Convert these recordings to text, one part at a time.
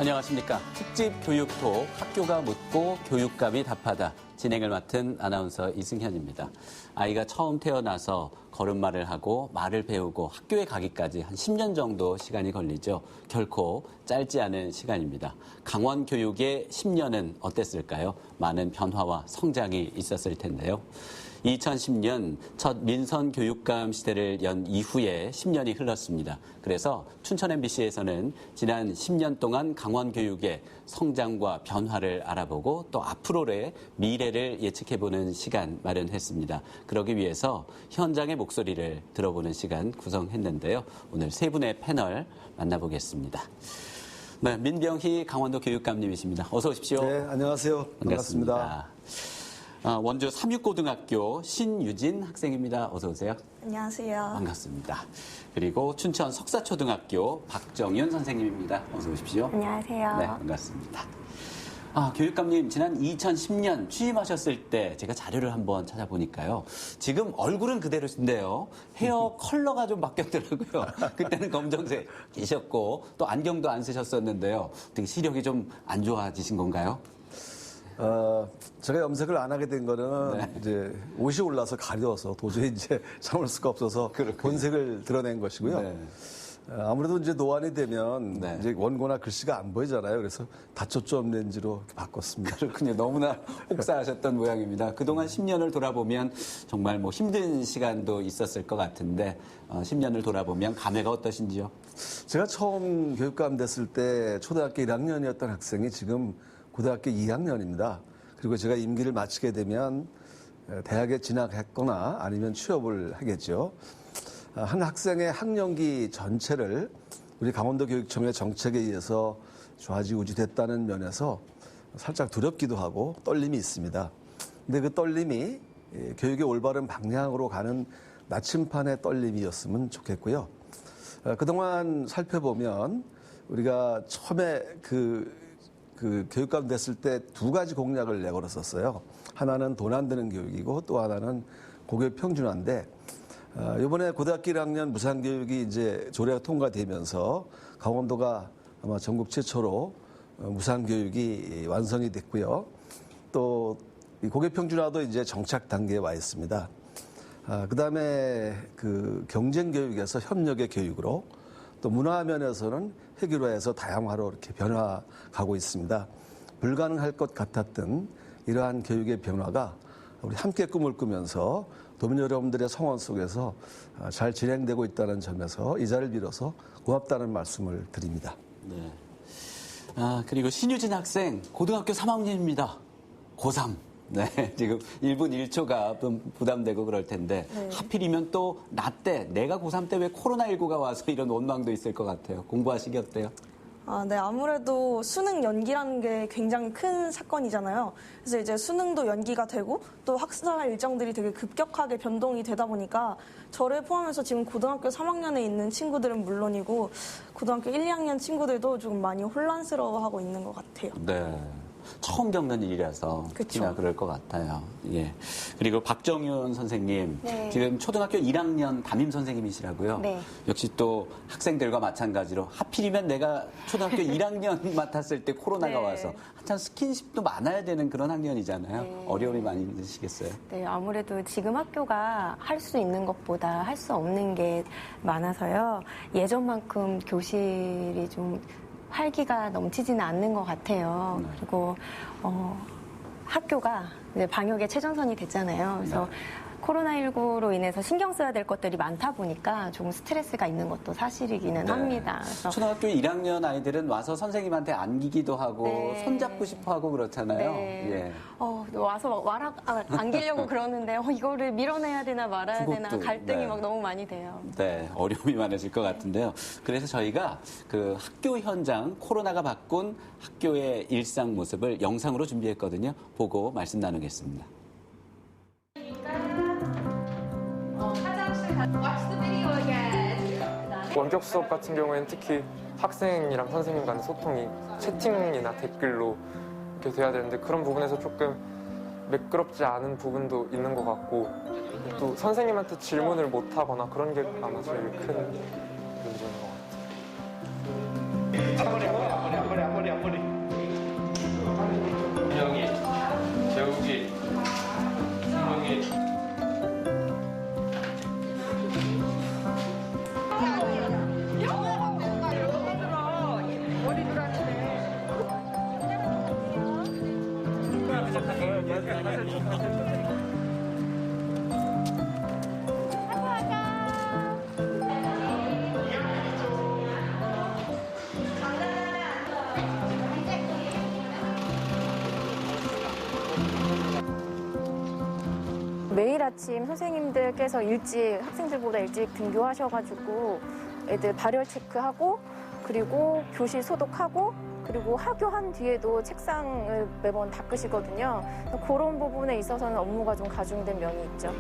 안녕하십니까. 특집 교육톡 학교가 묻고 교육감이 답하다. 진행을 맡은 아나운서 이승현입니다. 아이가 처음 태어나서 걸음마를 하고 말을 배우고 학교에 가기까지 한 10년 정도 시간이 걸리죠. 결코 짧지 않은 시간입니다. 강원 교육의 10년은 어땠을까요? 많은 변화와 성장이 있었을 텐데요. 2010년 첫 민선 교육감 시대를 연 이후에 10년이 흘렀습니다. 그래서 춘천 MBC에서는 지난 10년 동안 강원 교육의 성장과 변화를 알아보고 또 앞으로의 미래를 예측해보는 시간 마련했습니다. 그러기 위해서 현장의 목소리를 들어보는 시간 구성했는데요. 오늘 세 분의 패널 만나보겠습니다. 네, 민병희 강원도 교육감님이십니다. 어서 오십시오. 네, 안녕하세요. 반갑습니다. 원주 삼육고등학교 신유진 학생입니다. 어서 오세요. 안녕하세요. 반갑습니다. 그리고 춘천 석사초등학교 박정윤 선생님입니다. 어서 오십시오. 안녕하세요. 네, 반갑습니다. 교육감님, 지난 2010년 취임하셨을 때 제가 자료를 한번 찾아보니까요. 지금 얼굴은 그대로신데요. 헤어 컬러가 좀 바뀌었더라고요. 그때는 검정색이셨고 또 안경도 안 쓰셨었는데요. 되게 시력이 좀 안 좋아지신 건가요? 제가 염색을 안 하게 된 거는 네. 이제 옷이 올라서 가려워서 도저히 이제 참을 수가 없어서 본색을 드러낸 것이고요. 네. 아무래도 이제 노안이 되면 네. 이제 원고나 글씨가 안 보이잖아요. 그래서 다초점 렌즈로 바꿨습니다. 그렇군요. 너무나 혹사하셨던 모양입니다. 그동안 10년을 돌아보면 정말 뭐 힘든 시간도 있었을 것 같은데 10년을 돌아보면 감회가 어떠신지요? 제가 처음 교육감 됐을 때 초등학교 1학년이었던 학생이 지금 고등학교 2학년입니다. 그리고 제가 임기를 마치게 되면 대학에 진학했거나 아니면 취업을 하겠죠. 한 학생의 학년기 전체를 우리 강원도 교육청의 정책에 의해서 좌지우지됐다는 면에서 살짝 두렵기도 하고 떨림이 있습니다. 근데 그 떨림이 교육의 올바른 방향으로 가는 나침판의 떨림이었으면 좋겠고요. 그동안 살펴보면 우리가 처음에 그 교육감 됐을 때 두 가지 공약을 내걸었었어요. 하나는 돈 안 드는 교육이고 또 하나는 고교육 평준화인데 이번에 고등학교 1학년 무상교육이 이제 조례가 통과되면서 강원도가 아마 전국 최초로 무상교육이 완성이 됐고요. 또 고교육 평준화도 이제 정착 단계에 와 있습니다. 그다음에 그 경쟁교육에서 협력의 교육으로 또 문화면에서는 획일화해서 다양화로 이렇게 변화가고 있습니다. 불가능할 것 같았던 이러한 교육의 변화가 우리 함께 꿈을 꾸면서 도민 여러분들의 성원 속에서 잘 진행되고 있다는 점에서 이 자리를 빌어서 고맙다는 말씀을 드립니다. 네. 그리고 신유진 학생 고등학교 3학년입니다. 고3. 네, 지금 1분 1초가 좀 부담되고 그럴 텐데 하필이면 또 나 때 내가 고3 때 왜 코로나19가 와서 이런 원망도 있을 것 같아요. 공부하시기 어때요? 네, 아무래도 수능 연기라는 게 굉장히 큰 사건이잖아요. 그래서 이제 수능도 연기가 되고 또 학사 일정들이 되게 급격하게 변동이 되다 보니까 저를 포함해서 지금 고등학교 3학년에 있는 친구들은 물론이고 고등학교 1, 2학년 친구들도 조금 많이 혼란스러워하고 있는 것 같아요. 네. 처음 겪는 일이라서 특히나 그럴 것 같아요. 예. 그리고 박정윤 선생님, 네. 지금 초등학교 1학년 담임 선생님이시라고요. 네. 역시 또 학생들과 마찬가지로 하필이면 내가 초등학교 1학년 맡았을 때 코로나가 네. 와서 한참 스킨십도 많아야 되는 그런 학년이잖아요. 네. 어려움이 많이 있으시겠어요? 네, 아무래도 지금 학교가 할 수 있는 것보다 할 수 없는 게 많아서요. 예전만큼 교실이 좀 활기가 넘치지는 않는 것 같아요. 그리고 학교가 이제 방역의 최전선이 됐잖아요. 그래서 코로나19로 인해서 신경 써야 될 것들이 많다 보니까 조금 스트레스가 있는 것도 사실이기는 합니다. 그래서 초등학교 1학년 아이들은 와서 선생님한테 안기기도 하고 네. 손잡고 싶어 하고 그렇잖아요. 네. 예. 와서 안기려고 그러는데 이거를 밀어내야 되나 말아야 되나 그것도, 갈등이 네. 막 너무 많이 돼요. 네, 어려움이 많으실 것 같은데요. 그래서 저희가 그 학교 현장, 코로나가 바꾼 학교의 일상 모습을 영상으로 준비했거든요. 보고 말씀 나누겠습니다. 원격 수업 같은 경우에는 특히 학생이랑 선생님 간의 소통이 채팅이나 댓글로 이렇게 돼야 되는데 그런 부분에서 조금 매끄럽지 않은 부분도 있는 것 같고 또 선생님한테 질문을 못 하거나 그런 게 아마 제일 큰 문제인 것 같아요. 매일 아침 선생님들께서 학생들보다 일찍 등교하셔가지고 애들 발열 체크하고 그리고 교실 소독하고 그리고 하교한 뒤에도 책상을 매번 닦으시거든요. 그런 부분에 있어서는 업무가 좀 가중된 면이 있죠.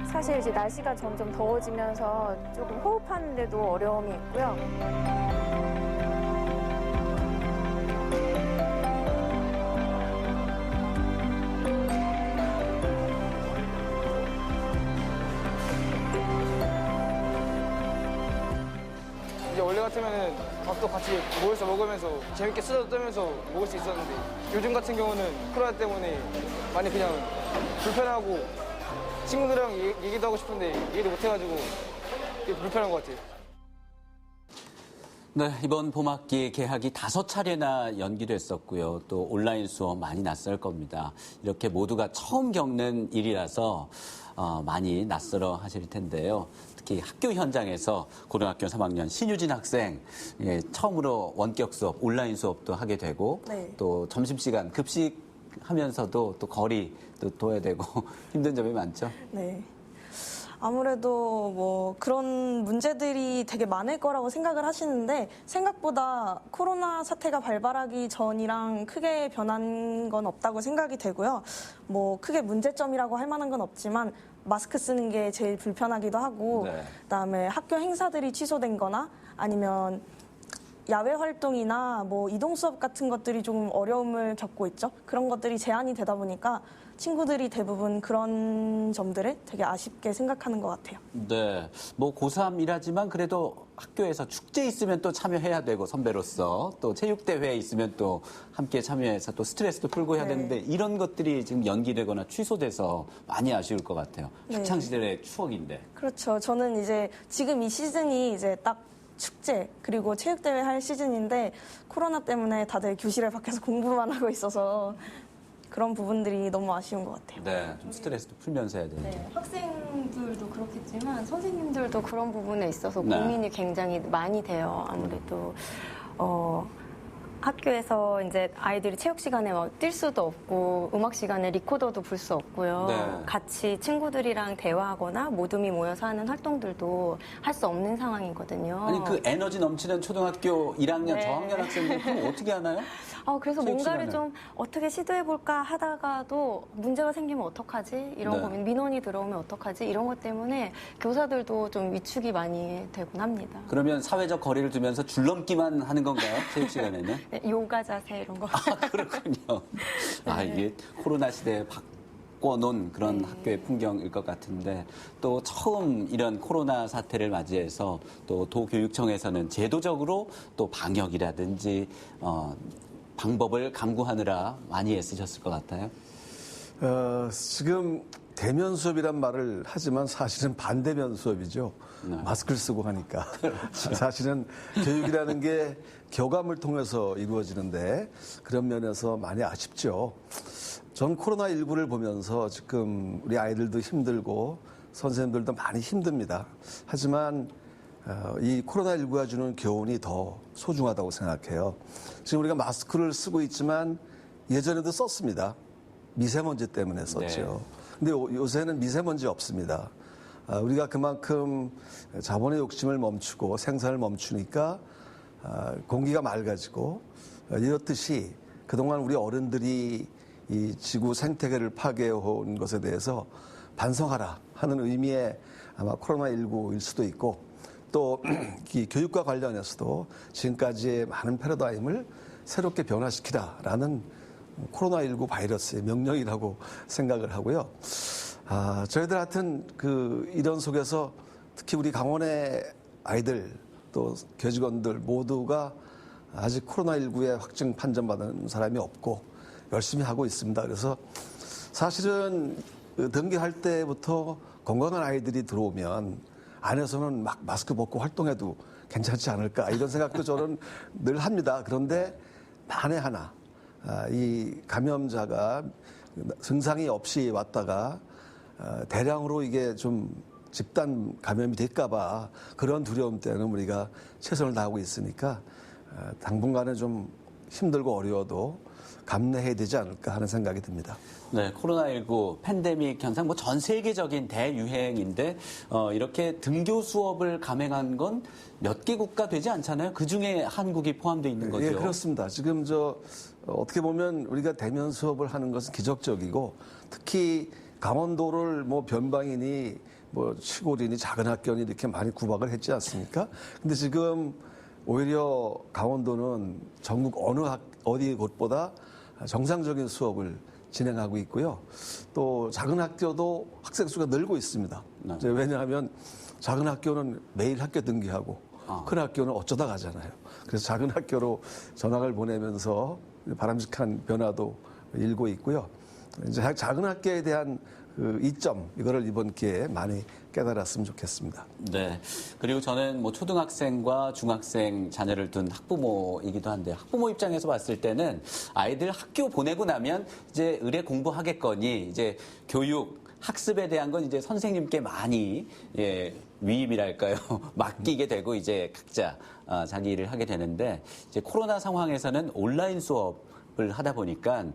사실 이제 날씨가 점점 더워지면서 조금 호흡하는 데도 어려움이 있고요. 이제 원래 같으면은 밥도 같이 모여서 먹으면서 재밌게 수다 떨면서 먹을 수 있었는데 요즘 같은 경우는 코로나 때문에 많이 그냥 불편하고 친구들이랑 얘기도 하고 싶은데 얘기도 못 해가지고 되게 불편한 것 같아요. 네, 이번 봄학기 개학이 5차례나 연기됐었고요. 또 온라인 수업 많이 낯설 겁니다. 이렇게 모두가 처음 겪는 일이라서 많이 낯설어 하실 텐데요. 특히 학교 현장에서 고등학교 3학년 신유진 학생 처음으로 원격 수업, 온라인 수업도 하게 되고 네. 또 점심시간 급식하면서도 또 거리 또 둬야 되고 힘든 점이 많죠. 네. 아무래도 뭐 그런 문제들이 되게 많을 거라고 생각을 하시는데 생각보다 코로나 사태가 발발하기 전이랑 크게 변한 건 없다고 생각이 되고요. 뭐 크게 문제점이라고 할 만한 건 없지만 마스크 쓰는 게 제일 불편하기도 하고 네. 그다음에 학교 행사들이 취소된 거나 아니면 야외 활동이나 뭐 이동 수업 같은 것들이 조금 어려움을 겪고 있죠. 그런 것들이 제한이 되다 보니까 친구들이 대부분 그런 점들을 되게 아쉽게 생각하는 것 같아요. 네, 뭐 고3이라지만 그래도 학교에서 축제 있으면 또 참여해야 되고 선배로서 또 체육대회 있으면 또 함께 참여해서 또 스트레스도 풀고 해야 네. 되는데 이런 것들이 지금 연기되거나 취소돼서 많이 아쉬울 것 같아요. 네. 학창시절의 추억인데. 그렇죠. 저는 이제 지금 이 시즌이 이제 딱 축제 그리고 체육대회 할 시즌인데 코로나 때문에 다들 교실에 밖에서 공부만 하고 있어서 그런 부분들이 너무 아쉬운 것 같아요. 네, 좀 스트레스도 풀면서 해야 되는데. 네, 학생들도 그렇겠지만 선생님들도 그런 부분에 있어서 네. 고민이 굉장히 많이 돼요. 아무래도 학교에서 이제 아이들이 체육 시간에 막 뛸 수도 없고 음악 시간에 리코더도 불 수 없고요. 네. 같이 친구들이랑 대화하거나 모둠이 모여서 하는 활동들도 할 수 없는 상황이거든요. 아니 그 에너지 넘치는 초등학교 1학년 네. 저학년 학생들 그럼 어떻게 하나요? 그래서 체육 뭔가를 시간을. 좀 어떻게 시도해볼까 하다가도 문제가 생기면 어떡하지? 이런 네. 고민, 민원이 들어오면 어떡하지? 이런 것 때문에 교사들도 좀 위축이 많이 되곤 합니다. 그러면 사회적 거리를 두면서 줄넘기만 하는 건가요? 체육 시간에는? 네, 요가 자세 이런 거. 그렇군요. 이게 코로나 시대에 바꿔놓은 그런 학교의 풍경일 것 같은데 또 처음 이런 코로나 사태를 맞이해서 또 도교육청에서는 제도적으로 또 방역이라든지 방법을 강구하느라 많이 애쓰셨을 것 같아요. 지금 대면 수업이란 말을 하지만 사실은 반대면 수업이죠. 네. 마스크를 쓰고 하니까. 사실은 교육이라는 게 교감을 통해서 이루어지는데 그런 면에서 많이 아쉽죠. 전 코로나19를 보면서 지금 우리 아이들도 힘들고 선생님들도 많이 힘듭니다. 하지만 이 코로나19가 주는 교훈이 더 소중하다고 생각해요. 지금 우리가 마스크를 쓰고 있지만 예전에도 썼습니다. 미세먼지 때문에 썼죠. 근데 요새는 미세먼지 없습니다. 우리가 그만큼 자본의 욕심을 멈추고 생산을 멈추니까 공기가 맑아지고 이렇듯이 그동안 우리 어른들이 이 지구 생태계를 파괴해온 것에 대해서 반성하라 하는 의미의 아마 코로나19일 수도 있고 또 이 교육과 관련해서도 지금까지의 많은 패러다임을 새롭게 변화시키라라는 코로나19 바이러스의 명령이라고 생각을 하고요. 저희들 하여튼 이런 속에서 특히 우리 강원의 아이들 또 교직원들 모두가 아직 코로나19에 확진 판정받은 사람이 없고 열심히 하고 있습니다. 그래서 사실은 등교할 때부터 건강한 아이들이 들어오면 안에서는 막 마스크 벗고 활동해도 괜찮지 않을까 이런 생각도 저는 늘 합니다. 그런데 만에 하나 이 감염자가 증상이 없이 왔다가 대량으로 이게 좀 집단 감염이 될까봐 그런 두려움 때문에 우리가 최선을 다하고 있으니까 당분간은 좀 힘들고 어려워도 감내해야 되지 않을까 하는 생각이 듭니다. 네, 코로나19 팬데믹 현상 뭐 전 세계적인 대유행인데 이렇게 등교 수업을 감행한 건 몇 개 국가 되지 않잖아요. 그 중에 한국이 포함되어 있는 거죠. 예, 그렇습니다. 지금 어떻게 보면 우리가 대면 수업을 하는 것은 기적적이고 특히 강원도를 뭐 변방이니 뭐 시골이니 작은 학교니 이렇게 많이 구박을 했지 않습니까? 근데 지금 오히려 강원도는 전국 어디 곳보다 정상적인 수업을 진행하고 있고요. 또 작은 학교도 학생 수가 늘고 있습니다. 네. 왜냐하면 작은 학교는 매일 학교 등기하고 큰 학교는 어쩌다 가잖아요. 그래서 작은 학교로 전학을 보내면서 바람직한 변화도 일고 있고요. 이제 작은 학교에 대한 그 이점 이거를 이번 기회에 많이 깨달았으면 좋겠습니다. 네. 그리고 저는 뭐 초등학생과 중학생 자녀를 둔 학부모이기도 한데 학부모 입장에서 봤을 때는 아이들 학교 보내고 나면 이제 의례 공부하겠거니 이제 교육 학습에 대한 건 이제 선생님께 많이 위임이랄까요 맡기게 되고 이제 각자 자기 일을 하게 되는데 이제 코로나 상황에서는 온라인 수업을 하다 보니까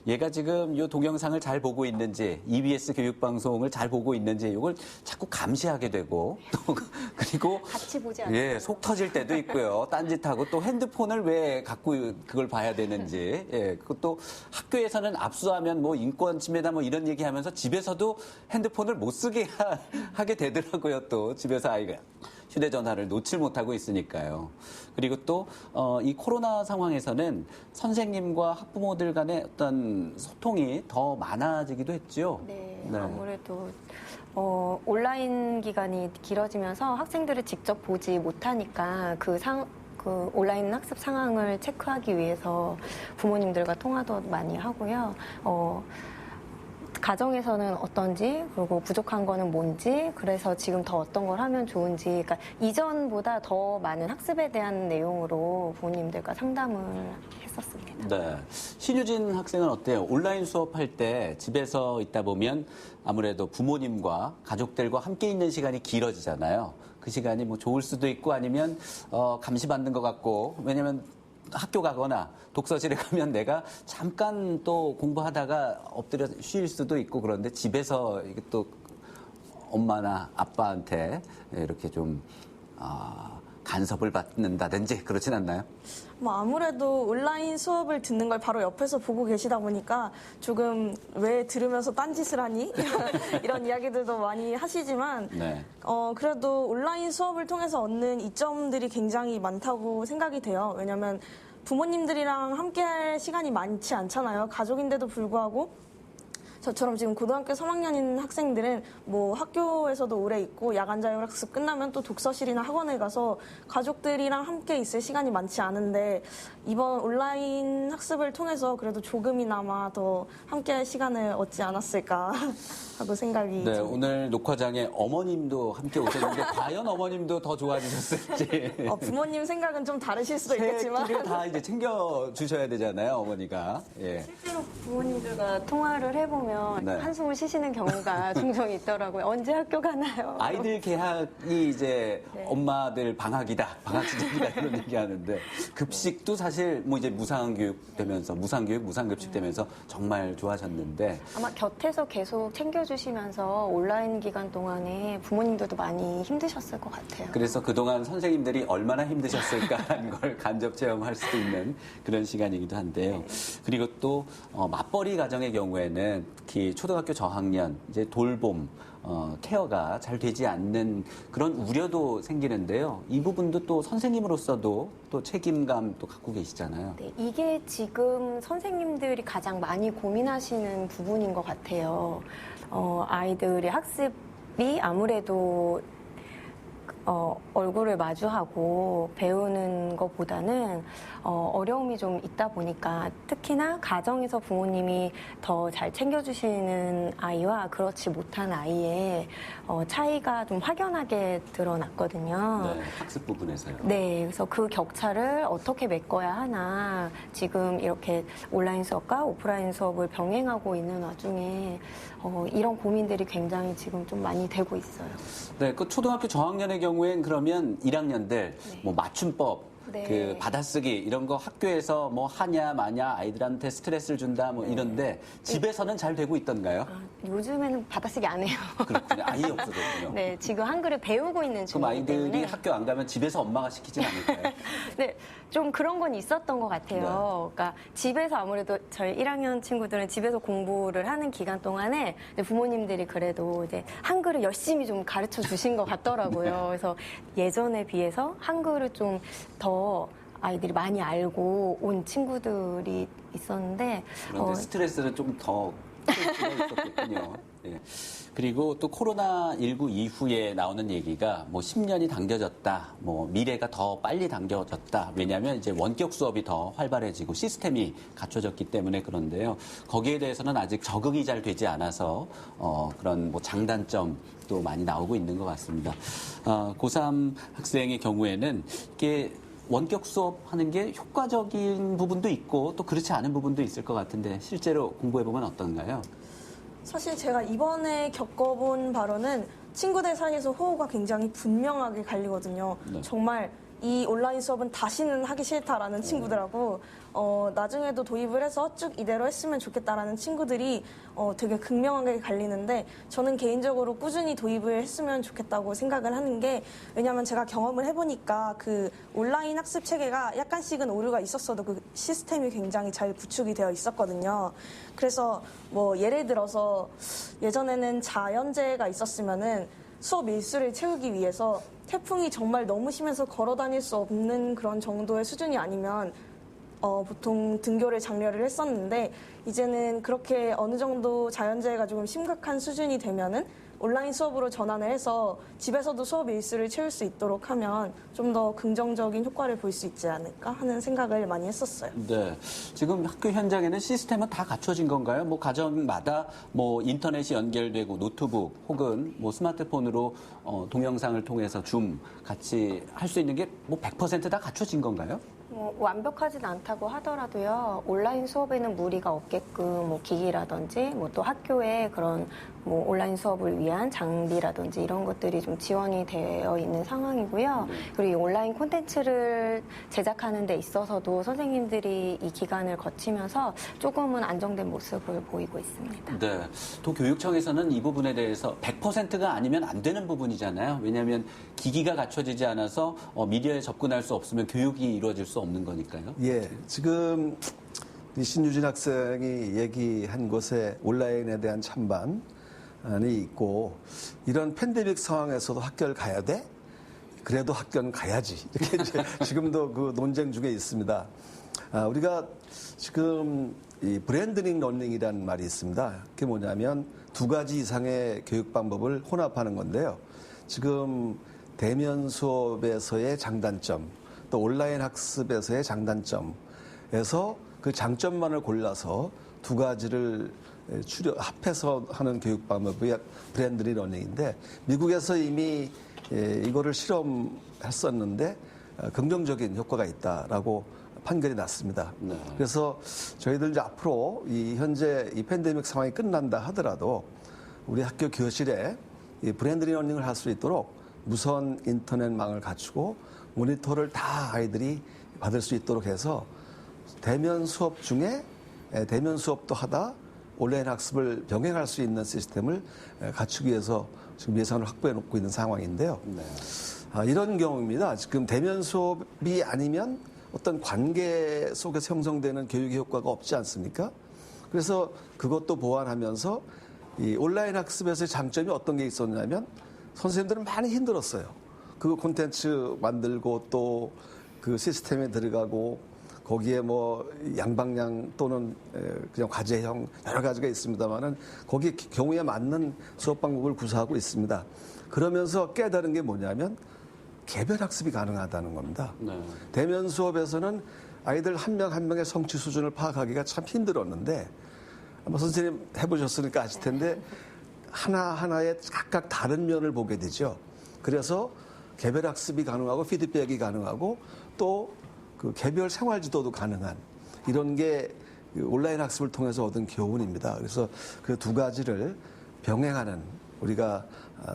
얘가 지금 이 동영상을 잘 보고 있는지 EBS 교육방송을 잘 보고 있는지 이걸 자꾸 감시하게 되고 또 그리고 같이 보지 않아요. 예, 속 터질 때도 있고요. 딴짓하고 또 핸드폰을 왜 갖고 그걸 봐야 되는지. 예, 그것도 학교에서는 압수하면 뭐 인권 침해다 뭐 이런 얘기하면서 집에서도 핸드폰을 못 쓰게 하게 되더라고요. 또 집에서 아이가 휴대전화를 놓칠 못하고 있으니까요. 그리고 또 이 코로나 상황에서는 선생님과 학부모들 간의 어떤 소통이 더 많아지기도 했죠. 네, 아무래도 온라인 기간이 길어지면서 학생들을 직접 보지 못하니까 그 온라인 학습 상황을 체크하기 위해서 부모님들과 통화도 많이 하고요. 가정에서는 어떤지 그리고 부족한 거는 뭔지 그래서 지금 더 어떤 걸 하면 좋은지 그러니까 이전보다 더 많은 학습에 대한 내용으로 부모님들과 상담을 했었습니다. 네. 신유진 학생은 어때요? 온라인 수업할 때 집에서 있다 보면 아무래도 부모님과 가족들과 함께 있는 시간이 길어지잖아요. 그 시간이 뭐 좋을 수도 있고 아니면 감시받는 것 같고 왜냐면 학교 가거나 독서실에 가면 내가 잠깐 또 공부하다가 엎드려 쉴 수도 있고 그런데 집에서 이게 또 엄마나 아빠한테 이렇게 좀 간섭을 받는다든지 그렇진 않나요? 뭐 아무래도 온라인 수업을 듣는 걸 바로 옆에서 보고 계시다 보니까 조금 왜 들으면서 딴짓을 하니? 이런 이야기들도 많이 하시지만 네. 그래도 온라인 수업을 통해서 얻는 이점들이 굉장히 많다고 생각이 돼요. 왜냐하면 부모님들이랑 함께할 시간이 많지 않잖아요. 가족인데도 불구하고 저처럼 지금 고등학교 3학년인 학생들은 뭐 학교에서도 오래 있고 야간 자율학습 끝나면 또 독서실이나 학원에 가서 가족들이랑 함께 있을 시간이 많지 않은데 이번 온라인 학습을 통해서 그래도 조금이나마 더 함께할 시간을 얻지 않았을까 하고 생각이 네, 듭니다. 오늘 녹화장에 어머님도 함께 오셨는데 과연 어머님도 더 좋아지셨을지. 부모님 생각은 좀 다르실 수도 있겠지만 새끼를 다 이제 챙겨 주셔야 되잖아요, 어머니가. 예. 실제로 부모님들과 통화를 해보면 네. 한숨을 쉬시는 경우가 종종 있더라고요. 언제 학교 가나요? 아이들 개학이 이제 네. 엄마들 방학이다, 방학 시즌이다 이런 얘기하는데 급식도 사실 뭐 이제 무상교육 되면서 무상급식 되면서 정말 좋아졌는데 아마 곁에서 계속 챙겨주시면서 온라인 기간 동안에 부모님들도 많이 힘드셨을 것 같아요. 그래서 그동안 선생님들이 얼마나 힘드셨을까라는 걸 간접 체험할 수도 있는 그런 시간이기도 한데요. 그리고 또 맞벌이 가정의 경우에는 특히 초등학교 저학년 이제 돌봄 케어가 잘 되지 않는 그런 우려도 생기는데요. 이 부분도 또 선생님으로서도 또 책임감 또 갖고 계시잖아요. 네, 이게 지금 선생님들이 가장 많이 고민하시는 부분인 것 같아요. 아이들의 학습이 아무래도 얼굴을 마주하고 배우는 것보다는 어려움이 좀 있다 보니까 특히나 가정에서 부모님이 더 잘 챙겨주시는 아이와 그렇지 못한 아이의 차이가 좀 확연하게 드러났거든요. 네, 학습 부분에서요. 네, 그래서 그 격차를 어떻게 메꿔야 하나 지금 이렇게 온라인 수업과 오프라인 수업을 병행하고 있는 와중에 이런 고민들이 굉장히 지금 좀 많이 되고 있어요. 네, 그 초등학교 저학년의 경우엔 그러면 1학년들 뭐 맞춤법, 네. 그 받아쓰기 이런 거 학교에서 뭐 하냐 마냐 아이들한테 스트레스를 준다 뭐 이런데 집에서는 잘 되고 있던가요? 요즘에는 받아쓰기 안 해요. 그렇군요. 아예 없어졌군요. 네, 지금 한글을 배우고 있는 그럼 중이기 아이들이 때문에 학교 안 가면 집에서 엄마가 시키진 않을까요? 네, 좀 그런 건 있었던 것 같아요. 그러니까 집에서 아무래도 저희 1학년 친구들은 집에서 공부를 하는 기간 동안에 이제 부모님들이 그래도 이제 한글을 열심히 좀 가르쳐 주신 것 같더라고요. 그래서 예전에 비해서 한글을 좀 더 아이들이 많이 알고 온 친구들이 있었는데 그런데 스트레스는 좀 더 수가 있었겠군요. 예. 그리고 또 코로나19 이후에 나오는 얘기가 뭐 10년이 당겨졌다, 뭐 미래가 더 빨리 당겨졌다. 왜냐하면 이제 원격 수업이 더 활발해지고 시스템이 갖춰졌기 때문에 그런데요. 거기에 대해서는 아직 적응이 잘 되지 않아서 그런 뭐 장단점도 많이 나오고 있는 것 같습니다. 고3 학생의 경우에는 이게 원격 수업하는 게 효과적인 부분도 있고 또 그렇지 않은 부분도 있을 것 같은데 실제로 공부해보면 어떤가요? 사실 제가 이번에 겪어본 바로는 친구들 사이에서 호호가 굉장히 분명하게 갈리거든요. 네. 정말 이 온라인 수업은 다시는 하기 싫다라는 친구들하고 나중에도 도입을 해서 쭉 이대로 했으면 좋겠다라는 친구들이 되게 극명하게 갈리는데 저는 개인적으로 꾸준히 도입을 했으면 좋겠다고 생각을 하는 게 왜냐하면 제가 경험을 해보니까 그 온라인 학습 체계가 약간씩은 오류가 있었어도 그 시스템이 굉장히 잘 구축이 되어 있었거든요. 그래서 뭐 예를 들어서 예전에는 자연재해가 있었으면은 수업 일수를 채우기 위해서 태풍이 정말 너무 심해서 걸어 다닐 수 없는 그런 정도의 수준이 아니면 보통 등교를 장려를 했었는데 이제는 그렇게 어느 정도 자연재해가 조금 심각한 수준이 되면은 온라인 수업으로 전환을 해서 집에서도 수업 일수를 채울 수 있도록 하면 좀 더 긍정적인 효과를 볼 수 있지 않을까 하는 생각을 많이 했었어요. 네. 지금 학교 현장에는 시스템은 다 갖춰진 건가요? 뭐 가정마다 뭐 인터넷이 연결되고 노트북 혹은 뭐 스마트폰으로 동영상을 통해서 줌 같이 할 수 있는 게 뭐 100% 다 갖춰진 건가요? 뭐 완벽하진 않다고 하더라도요. 온라인 수업에는 무리가 없게끔 뭐 기기라든지 뭐 또 학교에 그런 뭐 온라인 수업을 위한 장비라든지 이런 것들이 좀 지원이 되어 있는 상황이고요. 그리고 이 온라인 콘텐츠를 제작하는 데 있어서도 선생님들이 이 기간을 거치면서 조금은 안정된 모습을 보이고 있습니다. 네. 도교육청에서는 이 부분에 대해서 100%가 아니면 안 되는 부분이잖아요. 왜냐하면 기기가 갖춰지지 않아서 미디어에 접근할 수 없으면 교육이 이루어질 수 없는 거니까요. 예, 지금 이 신유진 학생이 얘기한 것에 온라인에 대한 찬반이 있고 이런 팬데믹 상황에서도 학교를 가야 돼? 그래도 학교는 가야지. 이렇게 이제 지금도 그 논쟁 중에 있습니다. 우리가 지금 이 브랜드링 러닝이라는 말이 있습니다. 그게 뭐냐면 두 가지 이상의 교육 방법을 혼합하는 건데요. 지금 대면 수업에서의 장단점, 또 온라인 학습에서의 장단점에서 그 장점만을 골라서 두 가지를 합해서 하는 교육 방법이 브랜드링 러닝인데 미국에서 이미 이거를 실험했었는데 긍정적인 효과가 있다라고 판결이 났습니다. 네. 그래서 저희들 이제 앞으로 현재 이 팬데믹 상황이 끝난다 하더라도 우리 학교 교실에 이 브랜드링 러닝을 할 수 있도록 무선 인터넷망을 갖추고 모니터를 다 아이들이 받을 수 있도록 해서 대면 수업 중에 대면 수업도 하다 온라인 학습을 병행할 수 있는 시스템을 갖추기 위해서 지금 예산을 확보해 놓고 있는 상황인데요. 네. 이런 경우입니다. 지금 대면 수업이 아니면 어떤 관계 속에서 형성되는 교육의 효과가 없지 않습니까? 그래서 그것도 보완하면서 이 온라인 학습에서의 장점이 어떤 게 있었냐면 선생님들은 많이 힘들었어요. 그 콘텐츠 만들고 또 그 시스템에 들어가고 거기에 뭐 양방향 또는 그냥 과제형 여러 가지가 있습니다만은 거기 경우에 맞는 수업 방법을 구사하고 있습니다. 그러면서 깨달은 게 뭐냐면 개별 학습이 가능하다는 겁니다. 네. 대면 수업에서는 아이들 한 명 한 명의 성취 수준을 파악하기가 참 힘들었는데 아마 선생님 해보셨으니까 아실 텐데 하나하나의 각각 다른 면을 보게 되죠. 그래서 개별 학습이 가능하고 피드백이 가능하고 또 그 개별 생활 지도도 가능한 이런 게 온라인 학습을 통해서 얻은 교훈입니다. 그래서 그 두 가지를 병행하는 우리가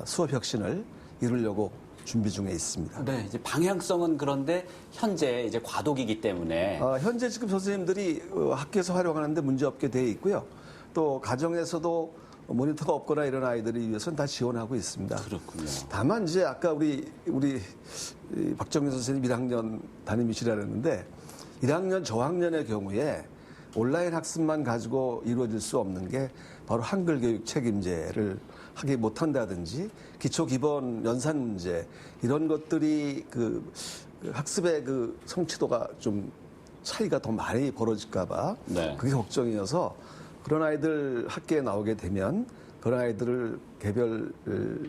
수업 혁신을 이루려고 준비 중에 있습니다. 네, 이제 방향성은 그런데 현재 이제 과도기이기 때문에 현재 지금 선생님들이 학교에서 활용하는데 문제 없게 되어 있고요. 또 가정에서도 모니터가 없거나 이런 아이들을 위해서는 다 지원하고 있습니다. 그렇군요. 다만 이제 아까 우리 박정민 선생님 1학년 담임이시라 그랬는데 1학년 저학년의 경우에 온라인 학습만 가지고 이루어질 수 없는 게 바로 한글 교육 책임제를 하기 못한다든지 기초 기본 연산 문제 이런 것들이 그 학습의 그 성취도가 좀 차이가 더 많이 벌어질까봐 네. 그게 걱정이어서 그런 아이들 학교에 나오게 되면 그런 아이들을 개별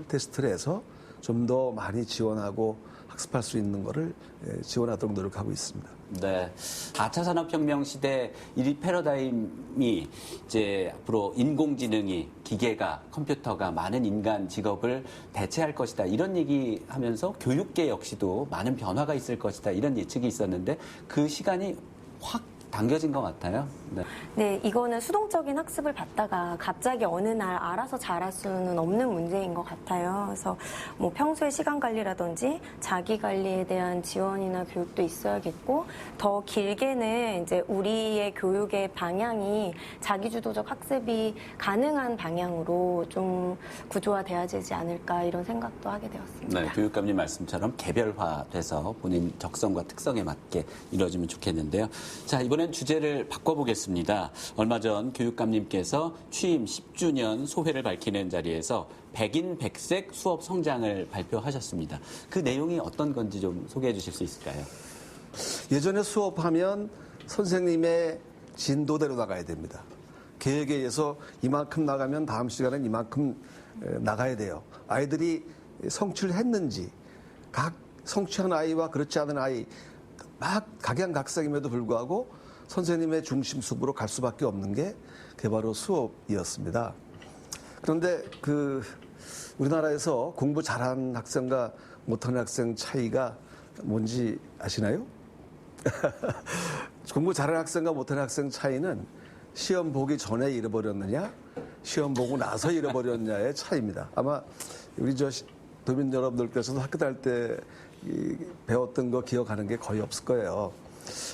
테스트를 해서 좀 더 많이 지원하고 학습할 수 있는 거를 지원하도록 노력하고 있습니다. 네. 4차 산업혁명 시대 이 패러다임이 이제 앞으로 인공지능이 기계가 컴퓨터가 많은 인간 직업을 대체할 것이다. 이런 얘기 하면서 교육계 역시도 많은 변화가 있을 것이다. 이런 예측이 있었는데 그 시간이 확 당겨진 것 같아요. 네. 네, 이거는 수동적인 학습을 받다가 갑자기 어느 날 알아서 잘할 수는 없는 문제인 것 같아요. 그래서 뭐 평소에 시간 관리라든지 자기 관리에 대한 지원이나 교육도 있어야겠고 더 길게는 이제 우리의 교육의 방향이 자기주도적 학습이 가능한 방향으로 좀 구조화돼야 되지 않을까 이런 생각도 하게 되었습니다. 네, 교육감님 말씀처럼 개별화돼서 본인 적성과 특성에 맞게 이루어지면 좋겠는데요. 자, 이번엔 주제를 바꿔보겠습니다. 얼마 전 교육감님께서 취임 10주년 소회를 밝히는 자리에서 백인 백색 수업 성장을 발표하셨습니다. 그 내용이 어떤 건지 좀 소개해 주실 수 있을까요? 예전에 수업하면 선생님의 진도대로 나가야 됩니다. 계획에 의해서 이만큼 나가면 다음 시간엔 이만큼 나가야 돼요. 아이들이 성취를 했는지 각 성취한 아이와 그렇지 않은 아이 막 각양각색임에도 불구하고 선생님의 중심축으로 갈 수밖에 없는 게 그게 바로 수업이었습니다. 그런데 우리나라에서 공부 잘하는 학생과 못하는 학생 차이가 뭔지 아시나요? 공부 잘하는 학생과 못하는 학생 차이는 시험 보기 전에 잃어버렸느냐, 시험 보고 나서 잃어버렸냐의 차이입니다. 아마 우리 도민 여러분들께서도 학교 다닐 때 배웠던 거 기억하는 게 거의 없을 거예요.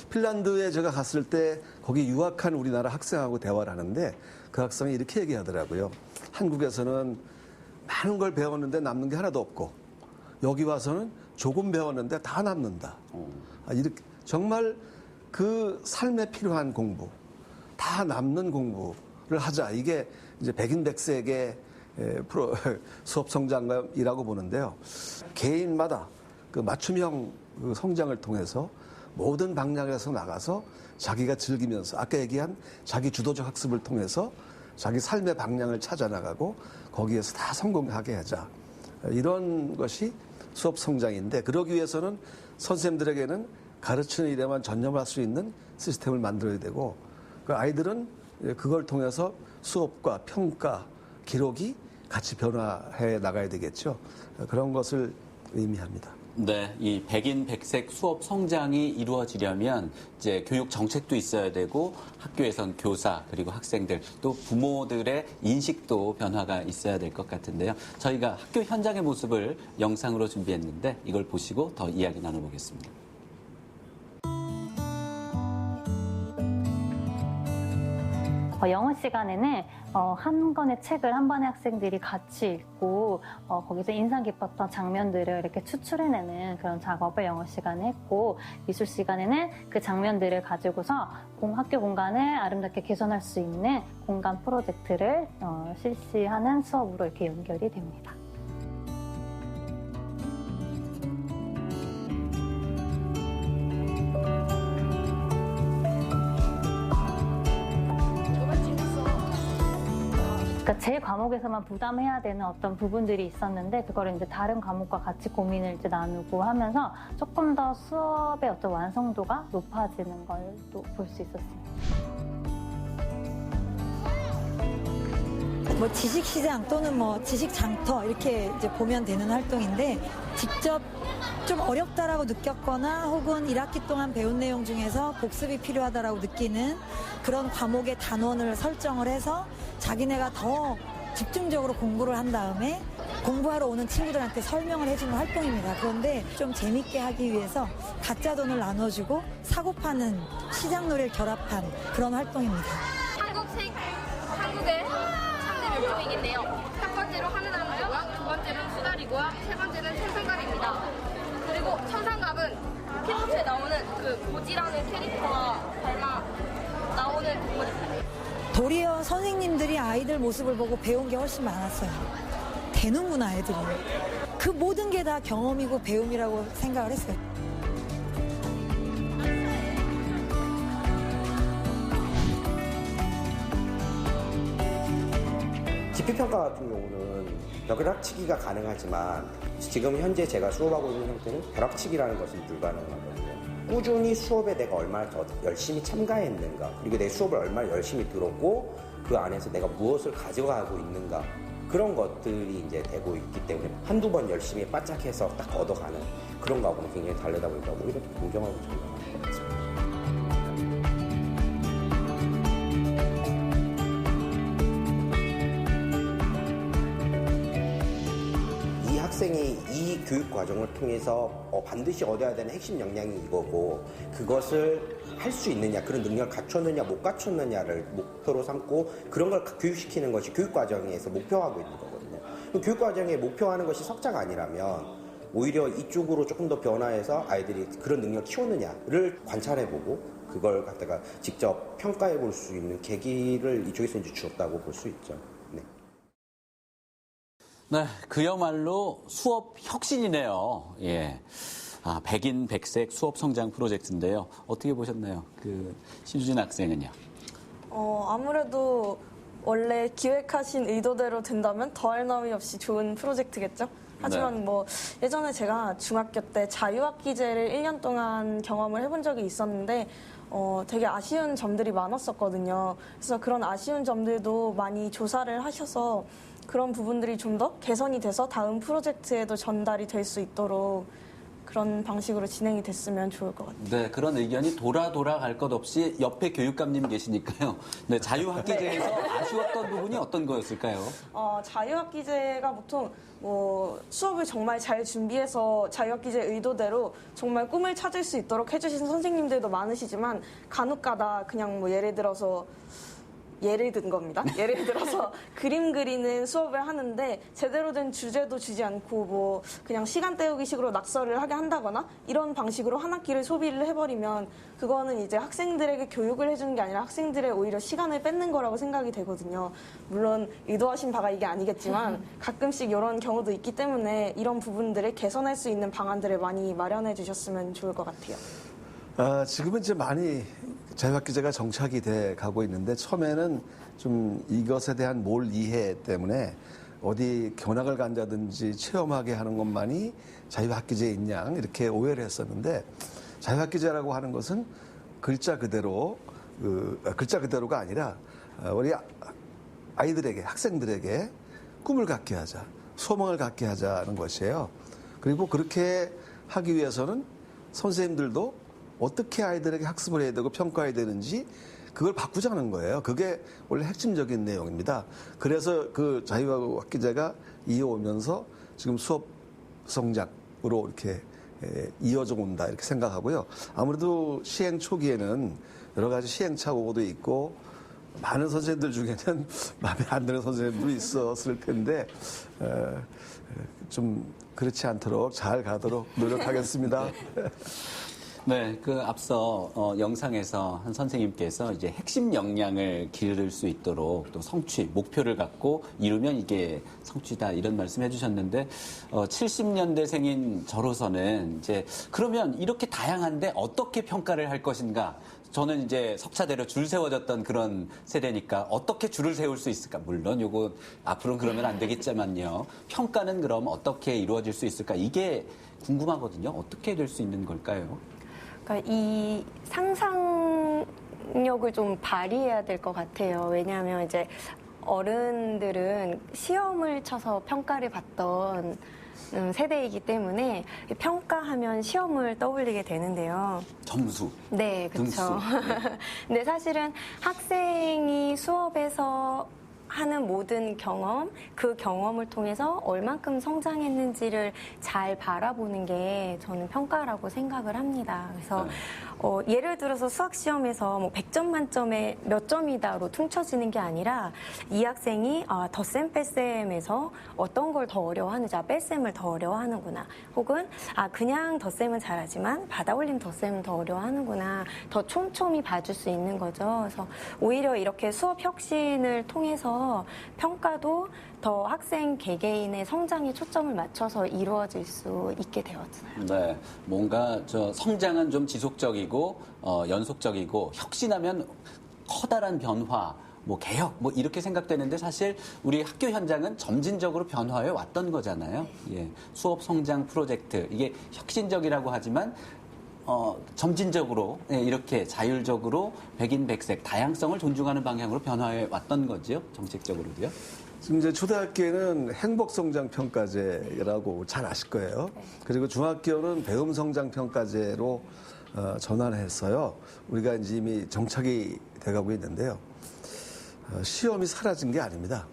핀란드에 제가 갔을 때 거기 유학한 우리나라 학생하고 대화를 하는데 그 학생이 이렇게 얘기하더라고요. 한국에서는 많은 걸 배웠는데 남는 게 하나도 없고 여기 와서는 조금 배웠는데 다 남는다. 이렇게 정말 그 삶에 필요한 공부, 다 남는 공부를 하자. 이게 이제 백인백색의 수업 성장이라고 보는데요. 개인마다 그 맞춤형 그 성장을 통해서 모든 방향에서 나가서 자기가 즐기면서 아까 얘기한 자기 주도적 학습을 통해서 자기 삶의 방향을 찾아 나가고 거기에서 다 성공하게 하자. 이런 것이 수업 성장인데 그러기 위해서는 선생님들에게는 가르치는 일에만 전념할 수 있는 시스템을 만들어야 되고 그 아이들은 그걸 통해서 수업과 평가, 기록이 같이 변화해 나가야 되겠죠. 그런 것을 의미합니다. 네, 이 백인 백색 수업 성장이 이루어지려면 이제 교육 정책도 있어야 되고 학교에선 교사 그리고 학생들 또 부모들의 인식도 변화가 있어야 될 것 같은데요. 저희가 학교 현장의 모습을 영상으로 준비했는데 이걸 보시고 더 이야기 나눠보겠습니다. 영어 시간에는 한 권의 책을 한 반의 학생들이 같이 읽고 거기서 인상 깊었던 장면들을 이렇게 추출해내는 그런 작업을 영어 시간에 했고 미술 시간에는 그 장면들을 가지고서 학교 공간을 아름답게 개선할 수 있는 공간 프로젝트를 실시하는 수업으로 이렇게 연결이 됩니다. 그러니까 제 과목에서만 부담해야 되는 어떤 부분들이 있었는데 그거를 이제 다른 과목과 같이 고민을 이제 나누고 하면서 조금 더 수업의 어떤 완성도가 높아지는 걸 또 볼 수 있었습니다. 뭐 지식시장 또는 뭐 지식장터 이렇게 이제 보면 되는 활동인데 직접 좀 어렵다라고 느꼈거나 혹은 1학기 동안 배운 내용 중에서 복습이 필요하다라고 느끼는 그런 과목의 단원을 설정을 해서 자기네가 더 집중적으로 공부를 한 다음에 공부하러 오는 친구들한테 설명을 해주는 활동입니다. 그런데 좀 재밌게 하기 위해서 가짜 돈을 나눠주고 사고 파는 시장 놀이를 결합한 그런 활동입니다. 한국의 3대 멸종위기인데요. 첫 번째로 하늘나무와 두 번째로는 수달이고요. 세 번째는 천상갑입니다. 그리고 천상갑은 피노치에 나오는 그 고지라는 캐릭터와 닮아 나오는 동물입니다. 도리어 선생님들이 아이들 모습을 보고 배운 게 훨씬 많았어요. 되는구나 애들이. 그 모든 게 다 경험이고 배움이라고 생각을 했어요. 지표평가 같은 경우는 벼락치기가 가능하지만 지금 현재 제가 수업하고 있는 형태는 벼락치기라는 것은 불가능하거든요. 꾸준히 수업에 내가 얼마나 더 열심히 참가했는가, 그리고 내 수업을 얼마나 열심히 들었고 그 안에서 내가 무엇을 가져가고 있는가, 그런 것들이 이제 되고 있기 때문에 한두 번 열심히 바짝해서 딱 얻어가는 그런 거하고는 굉장히 다르다 보니까 오히려 공정하고 정당한 것 같습니다. 이 학생이 이 교육 과정을 통해서 반드시 얻어야 되는 핵심 역량이 이거고, 그것을 할 수 있느냐, 그런 능력을 갖췄느냐 못 갖췄느냐를 목표로 삼고 그런 걸 교육시키는 것이 교육 과정에서 목표하고 있는 거거든요. 교육 과정에 목표하는 것이 석자가 아니라면 오히려 이쪽으로 조금 더 변화해서 아이들이 그런 능력을 키웠느냐를 관찰해보고 그걸 갖다가 직접 평가해 볼 수 있는 계기를 이쪽에서 이제 주었다고 볼 수 있죠. 네. 네, 그야말로 수업 혁신이네요. 예. 백인 백색 수업 성장 프로젝트인데요. 어떻게 보셨나요? 신수진 학생은요? 아무래도 원래 기획하신 의도대로 된다면 더할 나위 없이 좋은 프로젝트겠죠? 하지만 뭐 예전에 제가 중학교 때 자유학기제를 1년 동안 경험을 해본 적이 있었는데 되게 아쉬운 점들이 많았었거든요. 그래서 그런 아쉬운 점들도 많이 조사를 하셔서 그런 부분들이 좀 더 개선이 돼서 다음 프로젝트에도 전달이 될 수 있도록 그런 방식으로 진행이 됐으면 좋을 것 같아요. 네, 그런 의견이 돌아갈 것 없이 옆에 교육감님 계시니까요. 네, 자유학기제에서 아쉬웠던 부분이 어떤 거였을까요? 자유학기제가 보통 수업을 정말 잘 준비해서 자유학기제 의도대로 정말 꿈을 찾을 수 있도록 해주신 선생님들도 많으시지만 간혹가다 그냥 예를 든 겁니다. 예를 들어서 그림 그리는 수업을 하는데 제대로 된 주제도 주지 않고 그냥 시간 때우기식으로 낙서를 하게 한다거나 이런 방식으로 한 학기를 소비를 해버리면 그거는 이제 학생들에게 교육을 해주는 게 아니라 학생들의 오히려 시간을 뺏는 거라고 생각이 되거든요. 물론 의도하신 바가 이게 아니겠지만 가끔씩 이런 경우도 있기 때문에 이런 부분들을 개선할 수 있는 방안들을 많이 마련해 주셨으면 좋을 것 같아요. 지금은 이제 많이 자유학기제가 정착이 돼 가고 있는데 처음에는 좀 이것에 대한 몰 이해 때문에 어디 견학을 간다든지 체험하게 하는 것만이 자유학기제인 양 이렇게 오해를 했었는데 자유학기제라고 하는 것은 글자 그대로가 아니라 우리 아이들에게, 학생들에게 꿈을 갖게 하자, 소망을 갖게 하자는 것이에요. 그리고 그렇게 하기 위해서는 선생님들도 어떻게 아이들에게 학습을 해야 되고 평가해야 되는지 그걸 바꾸자는 거예요. 그게 원래 핵심적인 내용입니다. 그래서 그 자유학기제가 이어오면서 지금 수업 성장으로 이렇게 이어져 온다 이렇게 생각하고요. 아무래도 시행 초기에는 여러 가지 시행착오도 있고 많은 선생님들 중에는 마음에 안 드는 선생님도 있었을 텐데 좀 그렇지 않도록 잘 가도록 노력하겠습니다. 네, 앞서 영상에서 한 선생님께서 이제 핵심 역량을 기를 수 있도록 또 성취, 목표를 갖고 이루면 이게 성취다 이런 말씀 해주셨는데 70년대생인 저로서는 이제 그러면 이렇게 다양한데 어떻게 평가를 할 것인가 저는 이제 석차대로 줄 세워졌던 그런 세대니까 어떻게 줄을 세울 수 있을까? 물론 요거 앞으로는 그러면 안 되겠지만요. 평가는 그럼 어떻게 이루어질 수 있을까? 이게 궁금하거든요. 어떻게 될 수 있는 걸까요? 그러니까 이 상상력을 좀 발휘해야 될 것 같아요. 왜냐하면 이제 어른들은 시험을 쳐서 평가를 받던 세대이기 때문에 평가하면 시험을 떠올리게 되는데요. 점수. 네, 그렇죠. 근데 사실은 학생이 수업에서 하는 모든 경험, 그 경험을 통해서 얼만큼 성장했는지를 잘 바라보는 게 저는 평가라고 생각을 합니다. 그래서 예를 들어서 수학 시험에서 뭐 100점 만점에 몇 점이다로 퉁쳐지는 게 아니라 이 학생이 덧셈 뺄셈에서 어떤 걸 더 어려워하는지, 뺄셈을 더 어려워하는구나. 혹은 그냥 덧셈은 잘하지만 받아올림 덧셈은 더 어려워하는구나. 더 촘촘히 봐줄 수 있는 거죠. 그래서 오히려 이렇게 수업 혁신을 통해서 평가도 더 학생 개개인의 성장에 초점을 맞춰서 이루어질 수 있게 되었어요. 네, 뭔가 성장은 좀 지속적이고 연속적이고 혁신하면 커다란 변화, 뭐 개혁, 뭐 이렇게 생각되는데 사실 우리 학교 현장은 점진적으로 변화해 왔던 거잖아요. 예, 수업 성장 프로젝트 이게 혁신적이라고 하지만 점진적으로 이렇게 자율적으로 백인백색 다양성을 존중하는 방향으로 변화해 왔던 거죠. 정책적으로도요. 지금 이제 초등학교는 행복성장평가제라고 잘 아실 거예요. 그리고 중학교는 배움성장평가제로 전환했어요. 우리가 이제 이미 정착이 돼가고 있는데요. 시험이 사라진 게 아닙니다.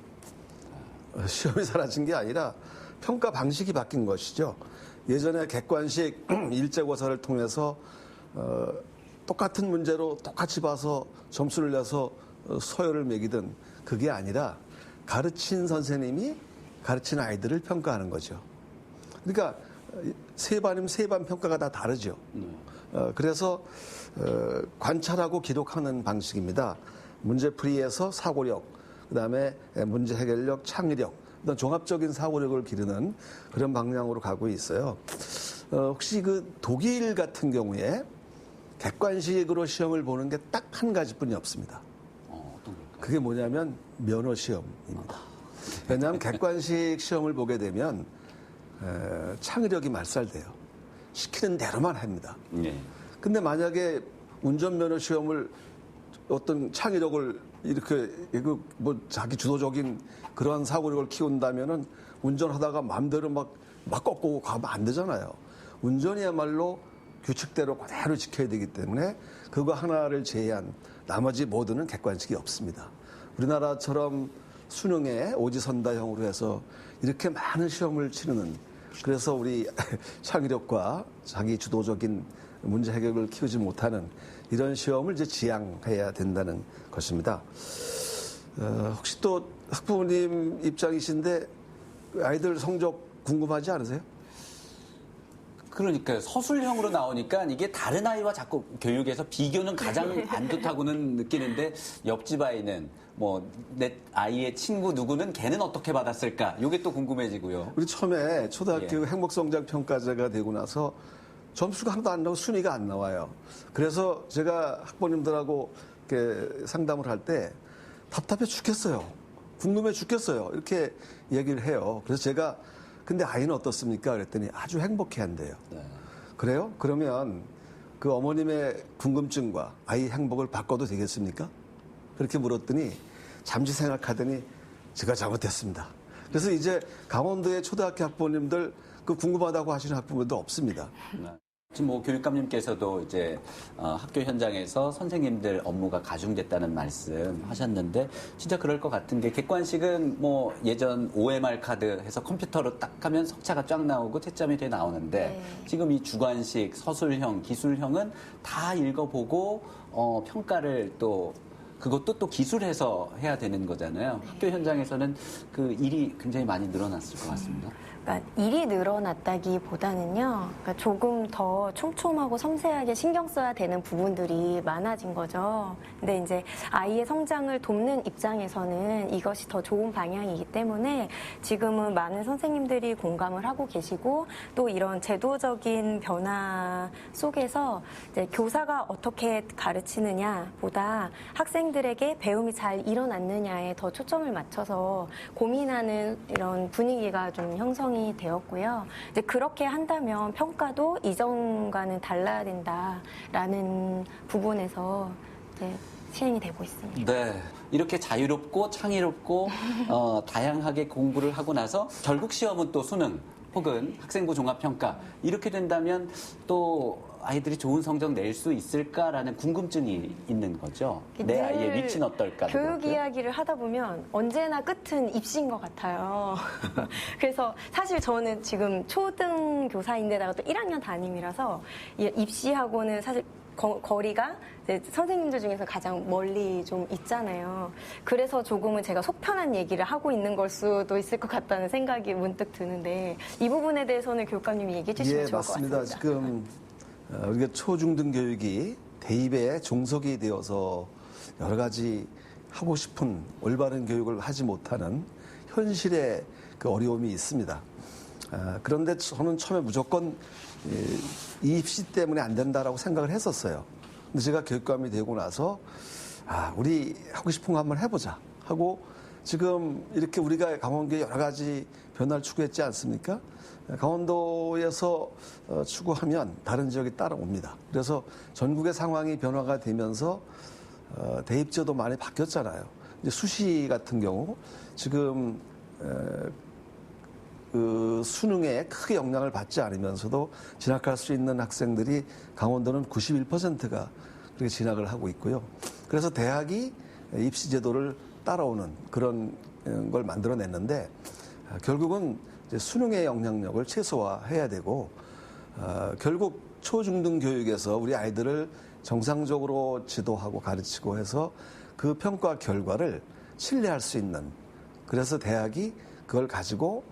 시험이 사라진 게 아니라 평가 방식이 바뀐 것이죠. 예전에 객관식 일제고사를 통해서 똑같은 문제로 똑같이 봐서 점수를 내서 서열을 매기던 그게 아니라 가르친 선생님이 가르친 아이들을 평가하는 거죠. 그러니까 세 반이면 세 반 평가가 다 다르죠. 그래서 관찰하고 기록하는 방식입니다. 문제풀이에서 사고력, 그다음에 문제 해결력, 창의력, 종합적인 사고력을 기르는 그런 방향으로 가고 있어요. 혹시 그 독일 같은 경우에 객관식으로 시험을 보는 게 딱 한 가지뿐이 없습니다. 그게 뭐냐면 면허 시험입니다. 왜냐하면 객관식 시험을 보게 되면 창의력이 말살돼요. 시키는 대로만 합니다. 근데 만약에 운전면허 시험을 어떤 창의력을 이렇게 뭐 자기 주도적인 그러한 사고력을 키운다면은 운전하다가 마음대로 막 꺾고 가면 안 되잖아요. 운전이야말로 규칙대로 그대로 지켜야 되기 때문에 그거 하나를 제외한 나머지 모두는 객관식이 없습니다. 우리나라처럼 수능에 오지선다형으로 해서 이렇게 많은 시험을 치르는, 그래서 우리 창의력과 자기 주도적인 문제 해결을 키우지 못하는 이런 시험을 이제 지양해야 된다는 것입니다. 혹시 또 학부모님 입장이신데 아이들 성적 궁금하지 않으세요? 그러니까요. 서술형으로 나오니까 이게 다른 아이와 자꾸 교육에서 비교는 가장 안 좋다고는 느끼는데 옆집 아이는 뭐 내 아이의 친구 누구는 걔는 어떻게 받았을까? 이게 또 궁금해지고요. 우리 처음에 초등학교 행복성장평가제가 되고 나서 점수가 하나도 안 나오고 순위가 안 나와요. 그래서 제가 학부모님들하고 이렇게 상담을 할 때 답답해 죽겠어요. 궁금해 죽겠어요. 이렇게 얘기를 해요. 그래서 제가 근데 아이는 어떻습니까? 그랬더니 아주 행복해 한대요. 그래요? 그러면 그 어머님의 궁금증과 아이 행복을 바꿔도 되겠습니까? 그렇게 물었더니 잠시 생각하더니 제가 잘못했습니다. 그래서 이제 강원도의 초등학교 학부모님들 그 궁금하다고 하시는 학부모님도 없습니다. 지금 뭐 교육감님께서도 이제 학교 현장에서 선생님들 업무가 가중됐다는 말씀 하셨는데 진짜 그럴 것 같은 게 객관식은 뭐 예전 OMR 카드 해서 컴퓨터로 딱 하면 석차가 쫙 나오고 채점이 돼 나오는데 지금 이 주관식, 서술형, 기술형은 다 읽어보고 평가를 또 그것도 또 기술해서 해야 되는 거잖아요. 학교 현장에서는 그 일이 굉장히 많이 늘어났을 것 같습니다. 그러니까 일이 늘어났다기보다는요, 그러니까 조금 더 촘촘하고 섬세하게 신경 써야 되는 부분들이 많아진 거죠. 근데 이제 아이의 성장을 돕는 입장에서는 이것이 더 좋은 방향이기 때문에 지금은 많은 선생님들이 공감을 하고 계시고 또 이런 제도적인 변화 속에서 이제 교사가 어떻게 가르치느냐보다 학생들에게 배움이 잘 일어났느냐에 더 초점을 맞춰서 고민하는 이런 분위기가 좀 형성이 되었고요. 이제 그렇게 한다면 평가도 이전과는 달라야 된다라는 부분에서 이제 시행이 되고 있습니다. 네. 이렇게 자유롭고 창의롭고 다양하게 공부를 하고 나서 결국 시험은 또 수능 혹은 학생부 종합평가 이렇게 된다면 또 아이들이 좋은 성적 낼 수 있을까라는 궁금증이 있는 거죠. 내 아이의 위치는 어떨까. 교육 이야기를 하다 보면 언제나 끝은 입시인 것 같아요. 그래서 사실 저는 지금 초등 교사인데다가 또 1학년 담임이라서 입시하고는 사실 거리가 선생님들 중에서 가장 멀리 좀 있잖아요. 그래서 조금은 제가 속편한 얘기를 하고 있는 걸 수도 있을 것 같다는 생각이 문득 드는데 이 부분에 대해서는 교육감님이 얘기해 주시면 좋을 것 같습니다. 맞습니다. 지금 우리가 초중등 교육이 대입에 종속이 되어서 여러 가지 하고 싶은 올바른 교육을 하지 못하는 현실의 그 어려움이 있습니다. 그런데 저는 처음에 무조건 이 입시 때문에 안 된다라고 생각을 했었어요. 근데 제가 교육감이 되고 나서 우리 하고 싶은 거 한번 해보자 하고 지금 이렇게 우리가 강원도에 여러 가지 변화를 추구했지 않습니까? 강원도에서 추구하면 다른 지역이 따라옵니다. 그래서 전국의 상황이 변화가 되면서 대입제도 많이 바뀌었잖아요. 이제 수시 같은 경우 지금 그 수능에 크게 영향을 받지 않으면서도 진학할 수 있는 학생들이 강원도는 91%가 그렇게 진학을 하고 있고요. 그래서 대학이 입시 제도를 따라오는 그런 걸 만들어냈는데 결국은 이제 수능의 영향력을 최소화해야 되고 결국 초중등 교육에서 우리 아이들을 정상적으로 지도하고 가르치고 해서 그 평가 결과를 신뢰할 수 있는 그래서 대학이 그걸 가지고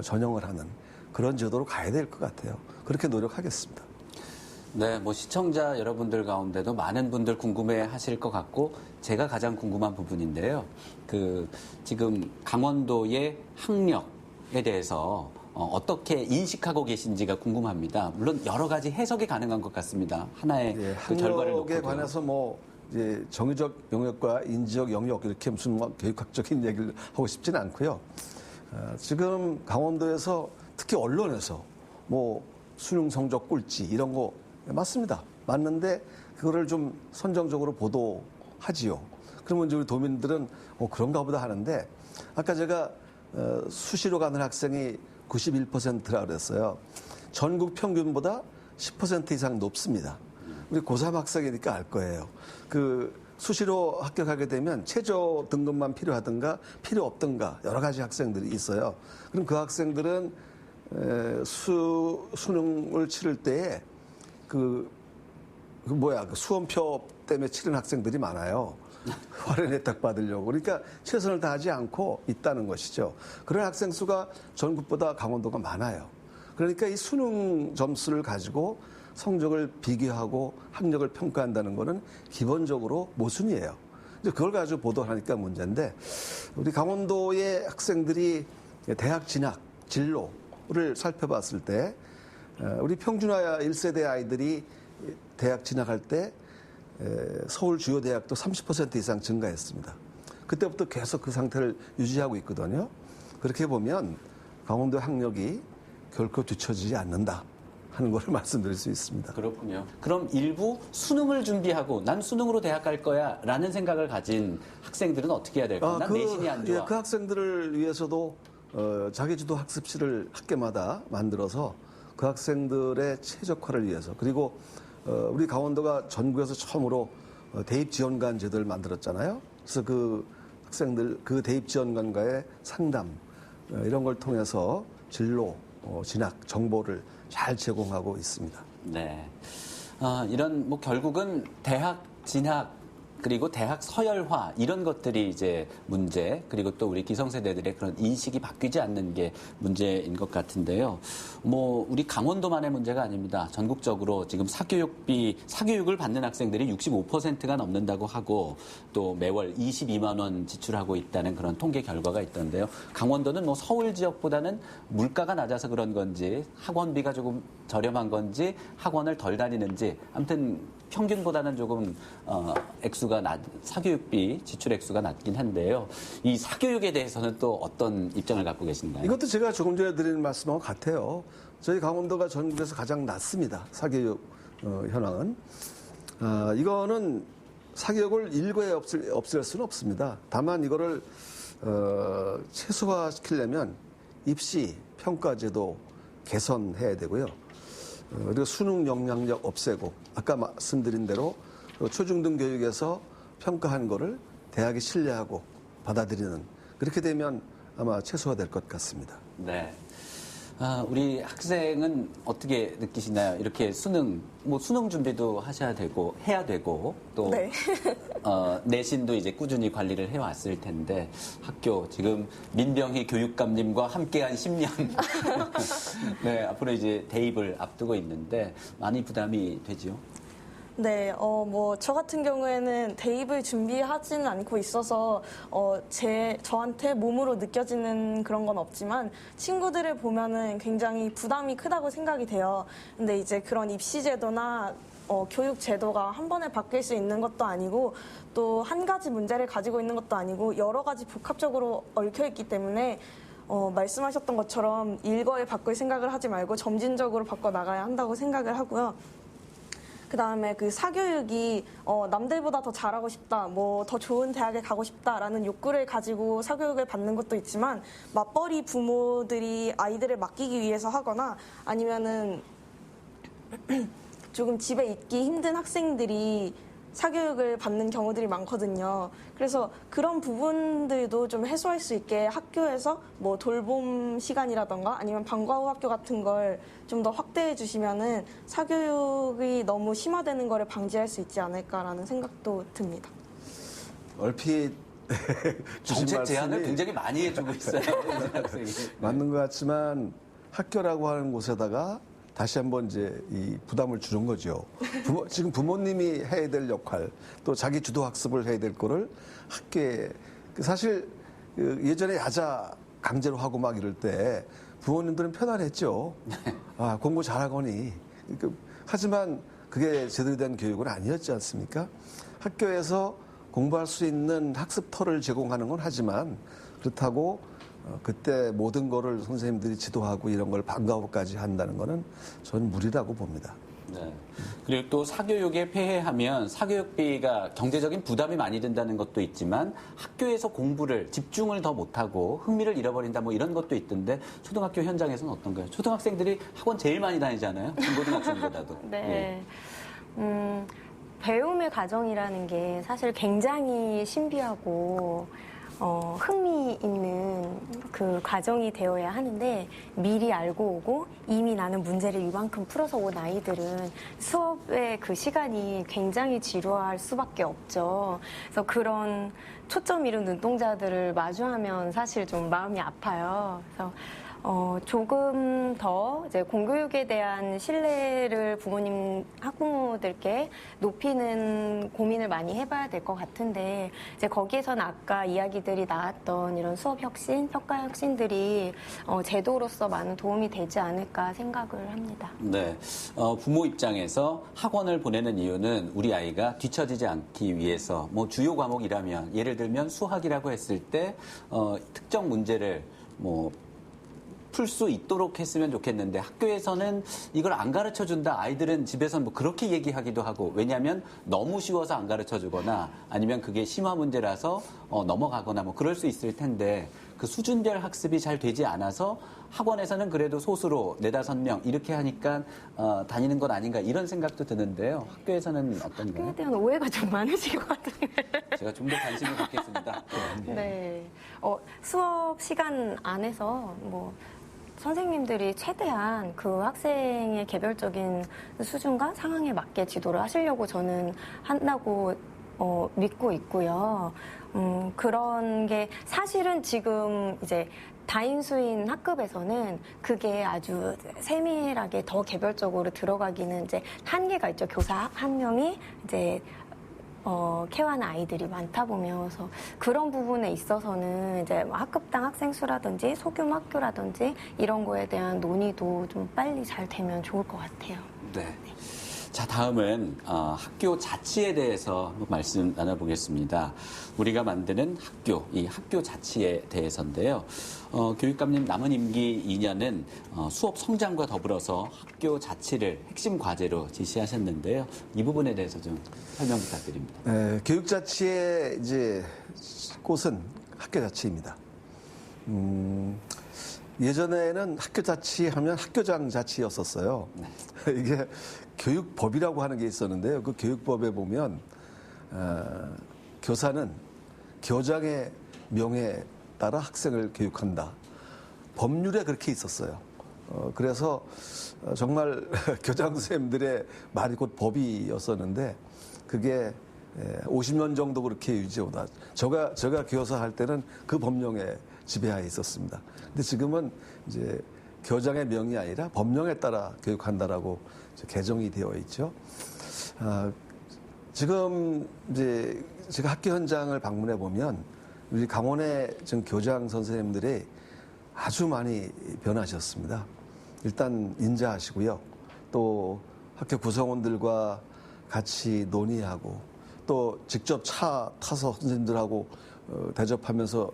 전형을 하는 그런 제도로 가야 될 것 같아요. 그렇게 노력하겠습니다. 네, 뭐 시청자 여러분들 가운데도 많은 분들 궁금해 하실 것 같고 제가 가장 궁금한 부분인데요. 지금 강원도의 학력에 대해서 어떻게 인식하고 계신지가 궁금합니다. 물론 여러 가지 해석이 가능한 것 같습니다. 하나의 그 결과를 놓고 학력에 관해서 이제 정의적 영역과 인지적 영역 이렇게 무슨 교육학적인 얘기를 하고 싶지는 않고요. 지금 강원도에서 특히 언론에서 수능 성적 꼴찌 이런 거 맞습니다. 맞는데 그거를 좀 선정적으로 보도하지요. 그러면 이제 우리 도민들은 그런가 보다 하는데 아까 제가 수시로 가는 학생이 91%라 그랬어요. 전국 평균보다 10% 이상 높습니다. 우리 고3 학생이니까 알 거예요. 수시로 합격하게 되면 최저 등급만 필요하든가 필요 없든가 여러 가지 학생들이 있어요. 그럼 그 학생들은 수능을 치를 때에 수험표 때문에 치른 학생들이 많아요. 할인 혜택 받으려고. 그러니까 최선을 다하지 않고 있다는 것이죠. 그런 학생 수가 전국보다 강원도가 많아요. 그러니까 이 수능 점수를 가지고 성적을 비교하고 학력을 평가한다는 것은 기본적으로 모순이에요. 이제 그걸 가지고 보도하니까 문제인데 우리 강원도의 학생들이 대학 진학 진로를 살펴봤을 때 우리 평준화 1세대 아이들이 대학 진학할 때 서울 주요 대학도 30% 이상 증가했습니다. 그때부터 계속 그 상태를 유지하고 있거든요. 그렇게 보면 강원도 학력이 결코 뒤처지지 않는다 하는 것을 말씀드릴 수 있습니다. 그렇군요. 그럼 일부 수능을 준비하고 난 수능으로 대학 갈 거야 라는 생각을 가진 학생들은 어떻게 해야 될까요? 난 내신이 안 좋아. 그 학생들을 위해서도 자기주도 학습실을 학교마다 만들어서 그 학생들의 최적화를 위해서 그리고 우리 강원도가 전국에서 처음으로 대입 지원관 제도를 만들었잖아요. 그래서 그 학생들 그 대입 지원관과의 상담 이런 걸 통해서 진로, 진학 정보를 잘 제공하고 있습니다. 네, 이런 결국은 대학 진학 그리고 대학 서열화 이런 것들이 이제 문제, 그리고 또 우리 기성세대들의 그런 인식이 바뀌지 않는 게 문제인 것 같은데요. 뭐 우리 강원도만의 문제가 아닙니다. 전국적으로 지금 사교육을 받는 학생들이 65%가 넘는다고 하고 또 매월 22만 원 지출하고 있다는 그런 통계 결과가 있던데요. 강원도는 뭐 서울 지역보다는 물가가 낮아서 그런 건지 학원비가 조금 저렴한 건지 학원을 덜 다니는지 아무튼 평균보다는 조금 사교육비 지출 액수가 낮긴 한데요. 이 사교육에 대해서는 또 어떤 입장을 갖고 계신가요? 이것도 제가 조금 전에 드린 말씀하고 같아요. 저희 강원도가 전국에서 가장 낮습니다. 사교육 현황은. 이거는 사교육을 일거에 없앨 수는 없습니다. 다만 이거를 최소화시키려면 입시 평가제도 개선해야 되고요. 그리고 수능 영향력 없애고 아까 말씀드린 대로 초중등 교육에서 평가한 거를 대학이 신뢰하고 받아들이는 그렇게 되면 아마 최소화될 것 같습니다. 네. 우리 학생은 어떻게 느끼시나요? 이렇게 수능 준비도 해야 되고, 또, 네. 내신도 이제 꾸준히 관리를 해왔을 텐데, 학교, 지금 민병희 교육감님과 함께한 10년. 네, 앞으로 이제 대입을 앞두고 있는데, 많이 부담이 되지요? 네, 저 같은 경우에는 대입을 준비하지는 않고 있어서, 저한테 몸으로 느껴지는 그런 건 없지만, 친구들을 보면은 굉장히 부담이 크다고 생각이 돼요. 근데 이제 그런 입시제도나, 교육 제도가 한 번에 바뀔 수 있는 것도 아니고, 또 한 가지 문제를 가지고 있는 것도 아니고, 여러 가지 복합적으로 얽혀있기 때문에, 말씀하셨던 것처럼 일거에 바꿀 생각을 하지 말고 점진적으로 바꿔 나가야 한다고 생각을 하고요. 그 다음에 그 사교육이 남들보다 더 잘하고 싶다, 뭐 더 좋은 대학에 가고 싶다라는 욕구를 가지고 사교육을 받는 것도 있지만 맞벌이 부모들이 아이들을 맡기기 위해서 하거나 아니면은 조금 집에 있기 힘든 학생들이 사교육을 받는 경우들이 많거든요. 그래서 그런 부분들도 좀 해소할 수 있게 학교에서 뭐 돌봄 시간이라던가 아니면 방과 후 학교 같은 걸 좀 더 확대해 주시면은 사교육이 너무 심화되는 거를 방지할 수 있지 않을까라는 생각도 듭니다. 얼핏 정책 제안을 굉장히 많이 해주고 있어요. 학생이. 맞는 것 같지만 학교라고 하는 곳에다가 다시 한번 이제 이 부담을 주는 거죠. 지금 부모님이 해야 될 역할, 또 자기 주도 학습을 해야 될 거를 학교에 사실 예전에 야자 강제로 하고 막 이럴 때 부모님들은 편안했죠. 공부 잘하거니. 하지만 그게 제대로 된 교육은 아니었지 않습니까? 학교에서 공부할 수 있는 학습터를 제공하는 건 하지만 그렇다고 그때 모든 거를 선생님들이 지도하고 이런 걸 방과 후까지 한다는 거는 저는 무리라고 봅니다. 네. 그리고 또 사교육에 폐해하면 사교육비가 경제적인 부담이 많이 든다는 것도 있지만 학교에서 공부를 집중을 더 못하고 흥미를 잃어버린다 뭐 이런 것도 있던데 초등학교 현장에서는 어떤가요? 초등학생들이 학원 제일 많이 다니잖아요. 중고등학생보다도. 네. 배움의 과정이라는 게 사실 굉장히 신비하고 흥미 있는 그 과정이 되어야 하는데 미리 알고 오고 이미 나는 문제를 이만큼 풀어서 온 아이들은 수업의 그 시간이 굉장히 지루할 수밖에 없죠. 그래서 그런 초점 잃은 눈동자들을 마주하면 사실 좀 마음이 아파요. 그래서 조금 더 이제 공교육에 대한 신뢰를 부모님, 학부모들께 높이는 고민을 많이 해봐야 될 것 같은데, 이제 거기에서는 아까 이야기들이 나왔던 이런 수업 혁신, 평가 혁신들이 제도로서 많은 도움이 되지 않을까 생각을 합니다. 네. 부모 입장에서 학원을 보내는 이유는 우리 아이가 뒤처지지 않기 위해서 뭐 주요 과목이라면 예를 들면 수학이라고 했을 때, 특정 문제를 풀 수 있도록 했으면 좋겠는데 학교에서는 이걸 안 가르쳐 준다. 아이들은 집에서 뭐 그렇게 얘기하기도 하고 왜냐하면 너무 쉬워서 안 가르쳐 주거나 아니면 그게 심화 문제라서 넘어가거나 뭐 그럴 수 있을 텐데 그 수준별 학습이 잘 되지 않아서 학원에서는 그래도 소수로 4-5명 이렇게 하니까 다니는 건 아닌가 이런 생각도 드는데요. 학교에서는 어떤가요? 학교에 대한 오해가 좀 많으신 것 같은데. 제가 좀 더 관심을 갖겠습니다. 네. 수업 시간 안에서 선생님들이 최대한 그 학생의 개별적인 수준과 상황에 맞게 지도를 하시려고 저는 한다고 믿고 있고요. 그런 게 사실은 지금 이제 다인수인 학급에서는 그게 아주 세밀하게 더 개별적으로 들어가기는 이제 한계가 있죠. 교사 한 명이 이제 케어하는 아이들이 많다 보면, 그래서 그런 부분에 있어서는 이제 학급당 학생 수라든지 소규모 학교라든지 이런 거에 대한 논의도 좀 빨리 잘 되면 좋을 것 같아요. 네. 자, 다음은 학교 자치에 대해서 한번 말씀 나눠보겠습니다. 우리가 만드는 학교, 이 학교 자치에 대해서인데요. 교육감님 남은 임기 2년은 수업 성장과 더불어서 학교 자치를 핵심 과제로 지시하셨는데요. 이 부분에 대해서 좀 설명 부탁드립니다. 네, 교육 자치의 이제 꽃은 학교 자치입니다. 예전에는 학교 자치하면 학교장 자치였었어요. 네. 이게 교육법이라고 하는 게 있었는데요. 그 교육법에 보면 교사는 교장의 명에 따라 학생을 교육한다. 법률에 그렇게 있었어요. 그래서 정말 교장 선생님들의 말이 곧 법이었었는데 그게 50년 정도 그렇게 유지오다. 제가 교사할 때는 그 법령에 지배하에 있었습니다. 근데 지금은 이제 교장의 명이 아니라 법령에 따라 교육한다라고 개정이 되어 있죠. 지금 이제 제가 학교 현장을 방문해 보면 우리 강원의 지금 교장 선생님들이 아주 많이 변하셨습니다. 일단 인자하시고요. 또 학교 구성원들과 같이 논의하고 또 직접 차 타서 선생님들하고 대접하면서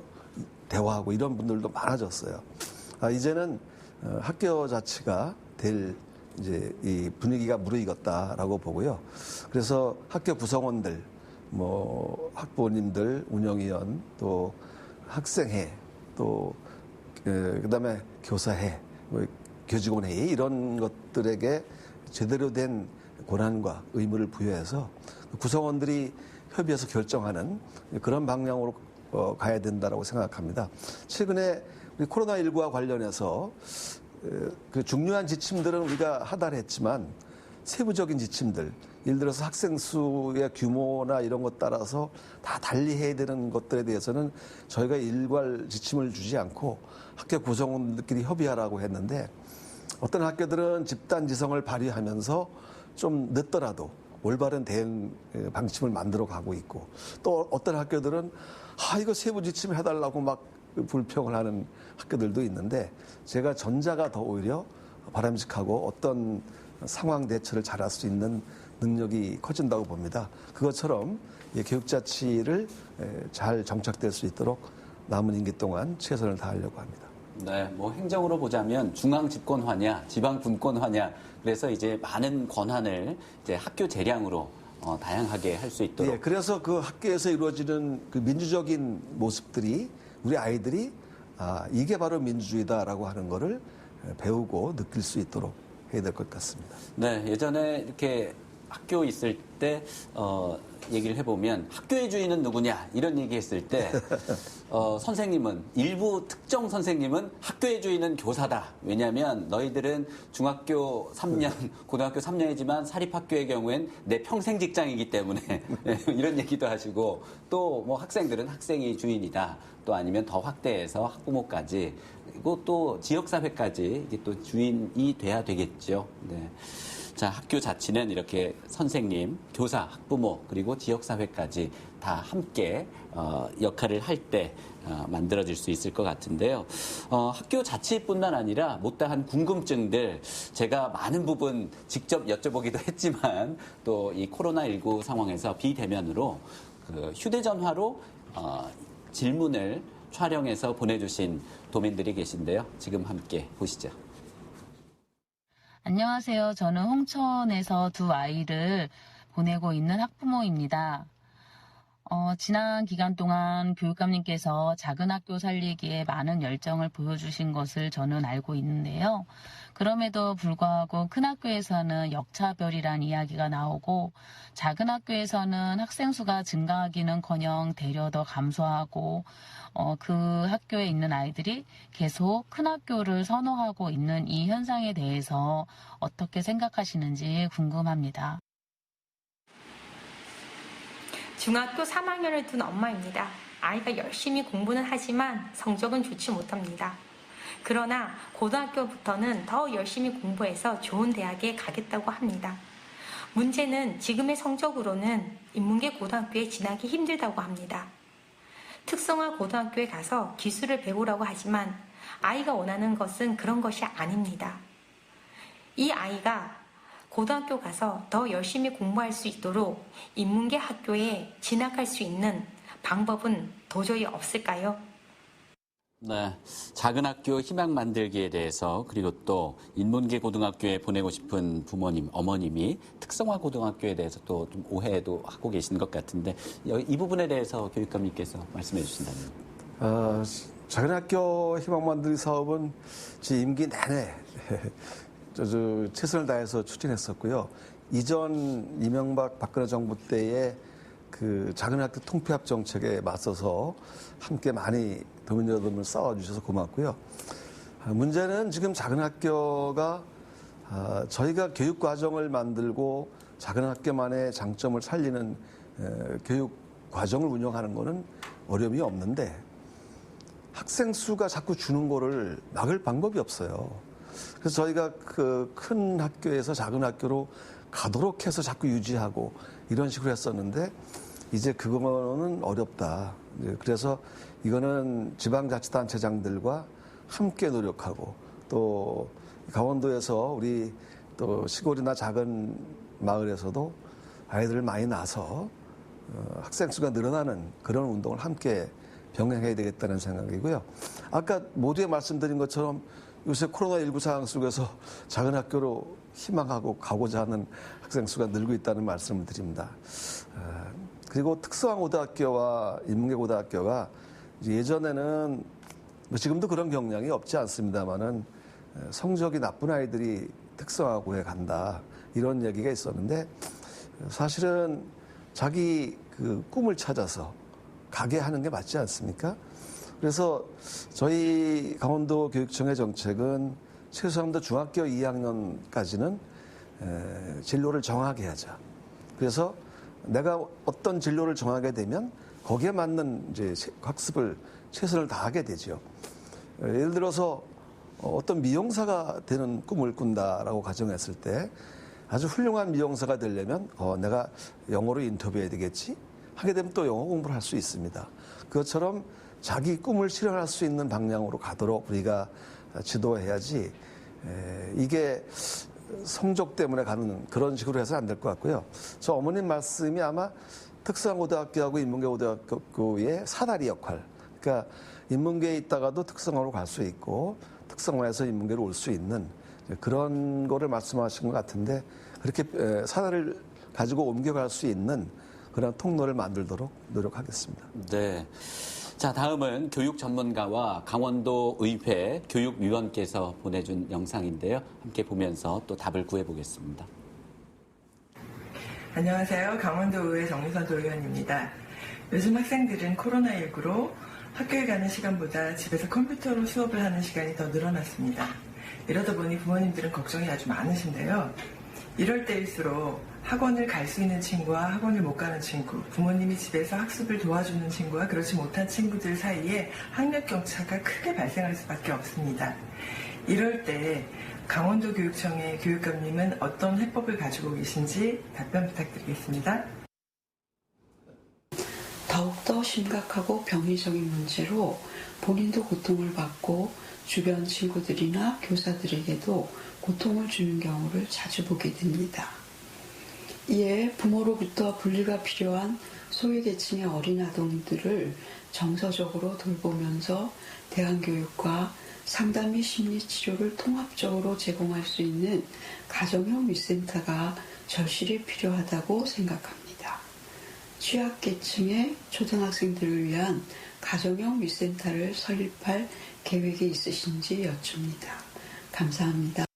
대화하고 이런 분들도 많아졌어요. 이제는 학교 자치가 될 이제 이 분위기가 무르익었다라고 보고요. 그래서 학교 구성원들, 뭐 학부모님들, 운영위원, 또 학생회, 또 그다음에 교사회, 뭐 교직원회의 이런 것들에게 제대로 된 권한과 의무를 부여해서 구성원들이 협의해서 결정하는 그런 방향으로 가야 된다라고 생각합니다. 최근에 우리 코로나19와 관련해서 그 중요한 지침들은 우리가 하달했지만 세부적인 지침들, 예를 들어서 학생 수의 규모나 이런 것 따라서 다 달리 해야 되는 것들에 대해서는 저희가 일괄 지침을 주지 않고 학교 구성원들끼리 협의하라고 했는데 어떤 학교들은 집단 지성을 발휘하면서 좀 늦더라도 올바른 대응 방침을 만들어 가고 있고 또 어떤 학교들은 이거 세부 지침 해달라고 막 불평을 하는 학교들도 있는데 제가 전자가 더 오히려 바람직하고 어떤 상황 대처를 잘할 수 있는 능력이 커진다고 봅니다. 그것처럼 교육자치를 잘 정착될 수 있도록 남은 임기 동안 최선을 다하려고 합니다. 네, 뭐 행정으로 보자면 중앙 집권화냐, 지방 분권화냐, 그래서 이제 많은 권한을 이제 학교 재량으로 다양하게 할 수 있도록. 예, 그래서 그 학교에서 이루어지는 그 민주적인 모습들이 우리 아이들이 이게 바로 민주주의다라고 하는 거를 배우고 느낄 수 있도록 해야 될 것 같습니다. 네, 예전에 이렇게 학교 있을 때 얘기를 해보면 학교의 주인은 누구냐 이런 얘기했을 때 선생님은 일부 특정 선생님은 학교의 주인은 교사다. 왜냐하면 너희들은 중학교 3년, 고등학교 3년이지만 사립학교의 경우엔 내 평생 직장이기 때문에 이런 얘기도 하시고 또 뭐 학생들은 학생이 주인이다. 또 아니면 더 확대해서 학부모까지 그리고 또 지역사회까지 이게 또 주인이 돼야 되겠죠. 네. 자, 학교 자치는 이렇게 선생님, 교사, 학부모, 그리고 지역사회까지 다 함께 역할을 할 때 만들어질 수 있을 것 같은데요. 학교 자치뿐만 아니라 못다한 궁금증들 제가 많은 부분 직접 여쭤보기도 했지만 또 이 코로나19 상황에서 비대면으로 그 휴대전화로 질문을 촬영해서 보내주신 도민들이 계신데요. 지금 함께 보시죠. 안녕하세요. 저는 홍천에서 두 아이를 보내고 있는 학부모입니다. 지난 기간 동안 교육감님께서 작은 학교 살리기에 많은 열정을 보여주신 것을 저는 알고 있는데요. 그럼에도 불구하고 큰 학교에서는 역차별이란 이야기가 나오고 작은 학교에서는 학생 수가 증가하기는커녕 되려 더 감소하고 그 학교에 있는 아이들이 계속 큰 학교를 선호하고 있는 이 현상에 대해서 어떻게 생각하시는지 궁금합니다. 중학교 3학년을 둔 엄마입니다. 아이가 열심히 공부는 하지만 성적은 좋지 못합니다. 그러나 고등학교부터는 더 열심히 공부해서 좋은 대학에 가겠다고 합니다. 문제는 지금의 성적으로는 인문계 고등학교에 진학이 힘들다고 합니다. 특성화 고등학교에 가서 기술을 배우라고 하지만 아이가 원하는 것은 그런 것이 아닙니다. 이 아이가 고등학교 가서 더 열심히 공부할 수 있도록 인문계 학교에 진학할 수 있는 방법은 도저히 없을까요? 네, 작은 학교 희망 만들기에 대해서 그리고 또 인문계 고등학교에 보내고 싶은 부모님, 어머님이 특성화 고등학교에 대해서 또 좀 오해도 하고 계시는 것 같은데 이 부분에 대해서 교육감님께서 말씀해 주신다면. 작은 학교 희망 만들기 사업은 제 임기 내내 최선을 다해서 추진했었고요. 이전 이명박 박근혜 정부 때에 그 작은 학교 통폐합 정책에 맞서서 함께 많이 도민여러분을 싸워주셔서 고맙고요. 문제는 지금 작은 학교가 저희가 교육 과정을 만들고 작은 학교만의 장점을 살리는 교육 과정을 운영하는 거는 어려움이 없는데 학생 수가 자꾸 주는 거를 막을 방법이 없어요. 그래서 저희가 그 큰 학교에서 작은 학교로 가도록 해서 자꾸 유지하고 이런 식으로 했었는데 이제 그거는 어렵다. 그래서 이거는 지방자치단체장들과 함께 노력하고 또 강원도에서 우리 또 시골이나 작은 마을에서도 아이들을 많이 낳아서 학생 수가 늘어나는 그런 운동을 함께 병행해야 되겠다는 생각이고요. 아까 모두에 말씀드린 것처럼 요새 코로나19 상황 속에서 작은 학교로 희망하고 가고자 하는 학생 수가 늘고 있다는 말씀을 드립니다. 그리고 특성화 고등학교와 인문계 고등학교가 예전에는 지금도 그런 경향이 없지 않습니다만은 성적이 나쁜 아이들이 특성화고에 간다 이런 얘기가 있었는데 사실은 자기 그 꿈을 찾아서 가게 하는 게 맞지 않습니까? 그래서 저희 강원도 교육청의 정책은 최소한도 중학교 2학년까지는 진로를 정하게 하자. 그래서 내가 어떤 진로를 정하게 되면 거기에 맞는 이제 학습을 최선을 다하게 되죠. 예를 들어서 어떤 미용사가 되는 꿈을 꾼다라고 가정했을 때 아주 훌륭한 미용사가 되려면 내가 영어로 인터뷰해야 되겠지? 하게 되면 또 영어 공부를 할 수 있습니다. 그것처럼 자기 꿈을 실현할 수 있는 방향으로 가도록 우리가 지도해야지 이게 성적 때문에 가는 그런 식으로 해서 안 될 것 같고요. 저 어머님 말씀이 아마 특성화고등학교하고 인문계 고등학교의 사다리 역할. 그러니까 인문계에 있다가도 특성화로 갈 수 있고 특성화에서 인문계로 올 수 있는 그런 거를 말씀하신 것 같은데 그렇게 사다리를 가지고 옮겨갈 수 있는 그런 통로를 만들도록 노력하겠습니다. 네. 자, 다음은 교육 전문가와 강원도 의회 교육위원께서 보내준 영상인데요. 함께 보면서 또 답을 구해보겠습니다. 안녕하세요. 강원도 의회 정미선 도의원입니다. 요즘 학생들은 코로나19로 학교에 가는 시간보다 집에서 컴퓨터로 수업을 하는 시간이 더 늘어났습니다. 이러다 보니 부모님들은 걱정이 아주 많으신데요. 이럴 때일수록 학원을 갈 수 있는 친구와 학원을 못 가는 친구, 부모님이 집에서 학습을 도와주는 친구와 그렇지 못한 친구들 사이에 학력 격차가 크게 발생할 수밖에 없습니다. 이럴 때 강원도 교육청의 교육감님은 어떤 해법을 가지고 계신지 답변 부탁드리겠습니다. 더욱더 심각하고 병리적인 문제로 본인도 고통을 받고 주변 친구들이나 교사들에게도 고통을 주는 경우를 자주 보게 됩니다. 이에 부모로부터 분리가 필요한 소외계층의 어린 아동들을 정서적으로 돌보면서 대안교육과 상담 및 심리치료를 통합적으로 제공할 수 있는 가정형 위센터가 절실히 필요하다고 생각합니다. 취약계층의 초등학생들을 위한 가정형 위센터를 설립할 계획이 있으신지 여쭙니다. 감사합니다.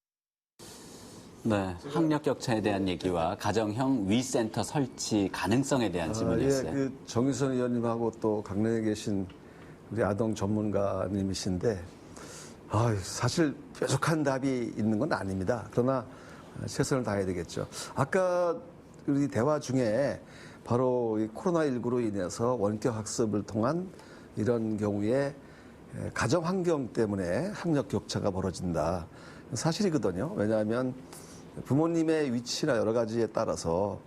네, 학력 격차에 대한 얘기와 가정형 위센터 설치 가능성에 대한 질문이었어요. 그 정의선 의원님하고 또 강릉에 계신 우리 아동 전문가님이신데 사실 뾰족한 답이 있는 건 아닙니다. 그러나 최선을 다해야 되겠죠. 아까 우리 대화 중에 바로 이 코로나19로 인해서 원격 학습을 통한 이런 경우에 가정 환경 때문에 학력 격차가 벌어진다. 사실이거든요. 왜냐하면 부모님의 위치나 여러 가지에 따라서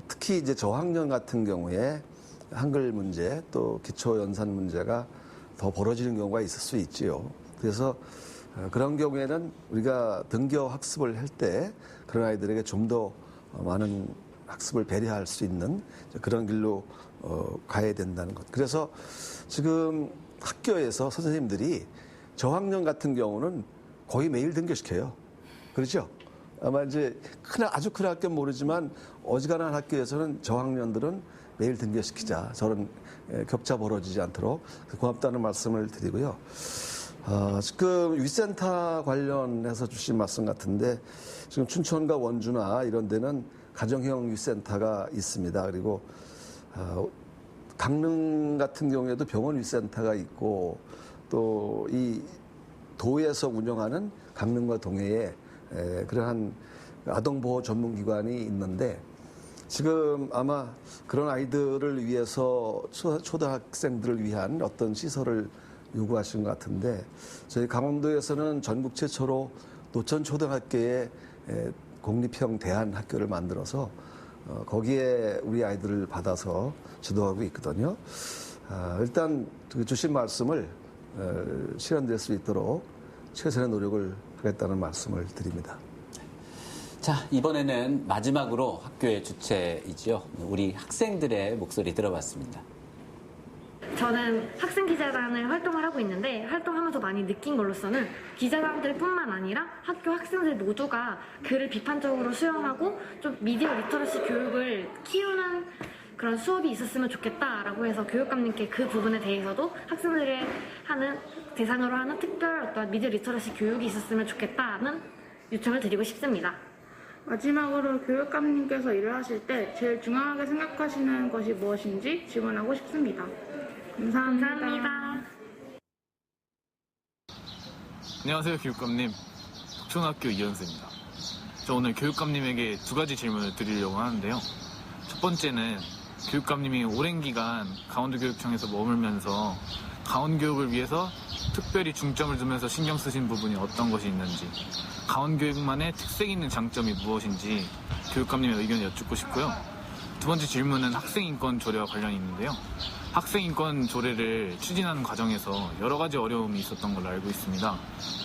특히 이제 저학년 같은 경우에 한글 문제 또 기초 연산 문제가 더 벌어지는 경우가 있을 수 있지요. 그래서 그런 경우에는 우리가 등교 학습을 할 때 그런 아이들에게 좀 더 많은 학습을 배려할 수 있는 그런 길로 가야 된다는 것. 그래서 지금 학교에서 선생님들이 저학년 같은 경우는 거의 매일 등교시켜요. 그렇죠? 아마 이제 아주 큰 학교는 모르지만 어지간한 학교에서는 저학년들은 매일 등교시키자. 저런 격차 벌어지지 않도록 고맙다는 말씀을 드리고요. 지금 위센터 관련해서 주신 말씀 같은데 지금 춘천과 원주나 이런 데는 가정형 위센터가 있습니다. 그리고 강릉 같은 경우에도 병원 위센터가 있고 또 이 도에서 운영하는 강릉과 동해에 그러한 아동보호 전문기관이 있는데 지금 아마 그런 아이들을 위해서 초등학생들을 위한 어떤 시설을 요구하신 것 같은데 저희 강원도에서는 전국 최초로 노천초등학교에 공립형 대안학교를 만들어서 거기에 우리 아이들을 받아서 지도하고 있거든요. 일단 주신 말씀을 실현될 수 있도록 최선의 노력을 하겠다는 말씀을 드립니다. 자, 이번에는 마지막으로 학교의 주체이지요. 우리 학생들의 목소리 들어봤습니다. 저는 학생기자단을 활동을 하고 있는데 활동하면서 많이 느낀 걸로서는 기자단들뿐만 아니라 학교 학생들 모두가 글을 비판적으로 수용하고 좀 미디어 리터러시 교육을 키우는 그런 수업이 있었으면 좋겠다라고 해서 교육감님께 그 부분에 대해서도 학생들을 대상으로 하는 특별 어떤 미디어 리터러시 교육이 있었으면 좋겠다는 요청을 드리고 싶습니다. 마지막으로 교육감님께서 일을 하실 때 제일 중요하게 생각하시는 것이 무엇인지 질문하고 싶습니다. 감사합니다. 안녕하세요, 교육감님. 독천학교 이현수입니다. 저 오늘 교육감님에게 두 가지 질문을 드리려고 하는데요. 첫 번째는 교육감님이 오랜 기간 강원도교육청에서 머물면서 강원교육을 위해서 특별히 중점을 두면서 신경 쓰신 부분이 어떤 것이 있는지, 강원교육만의 특색 있는 장점이 무엇인지 교육감님의 의견을 여쭙고 싶고요. 두 번째 질문은 학생인권 조례와 관련이 있는데요. 학생인권 조례를 추진하는 과정에서 여러 가지 어려움이 있었던 걸로 알고 있습니다.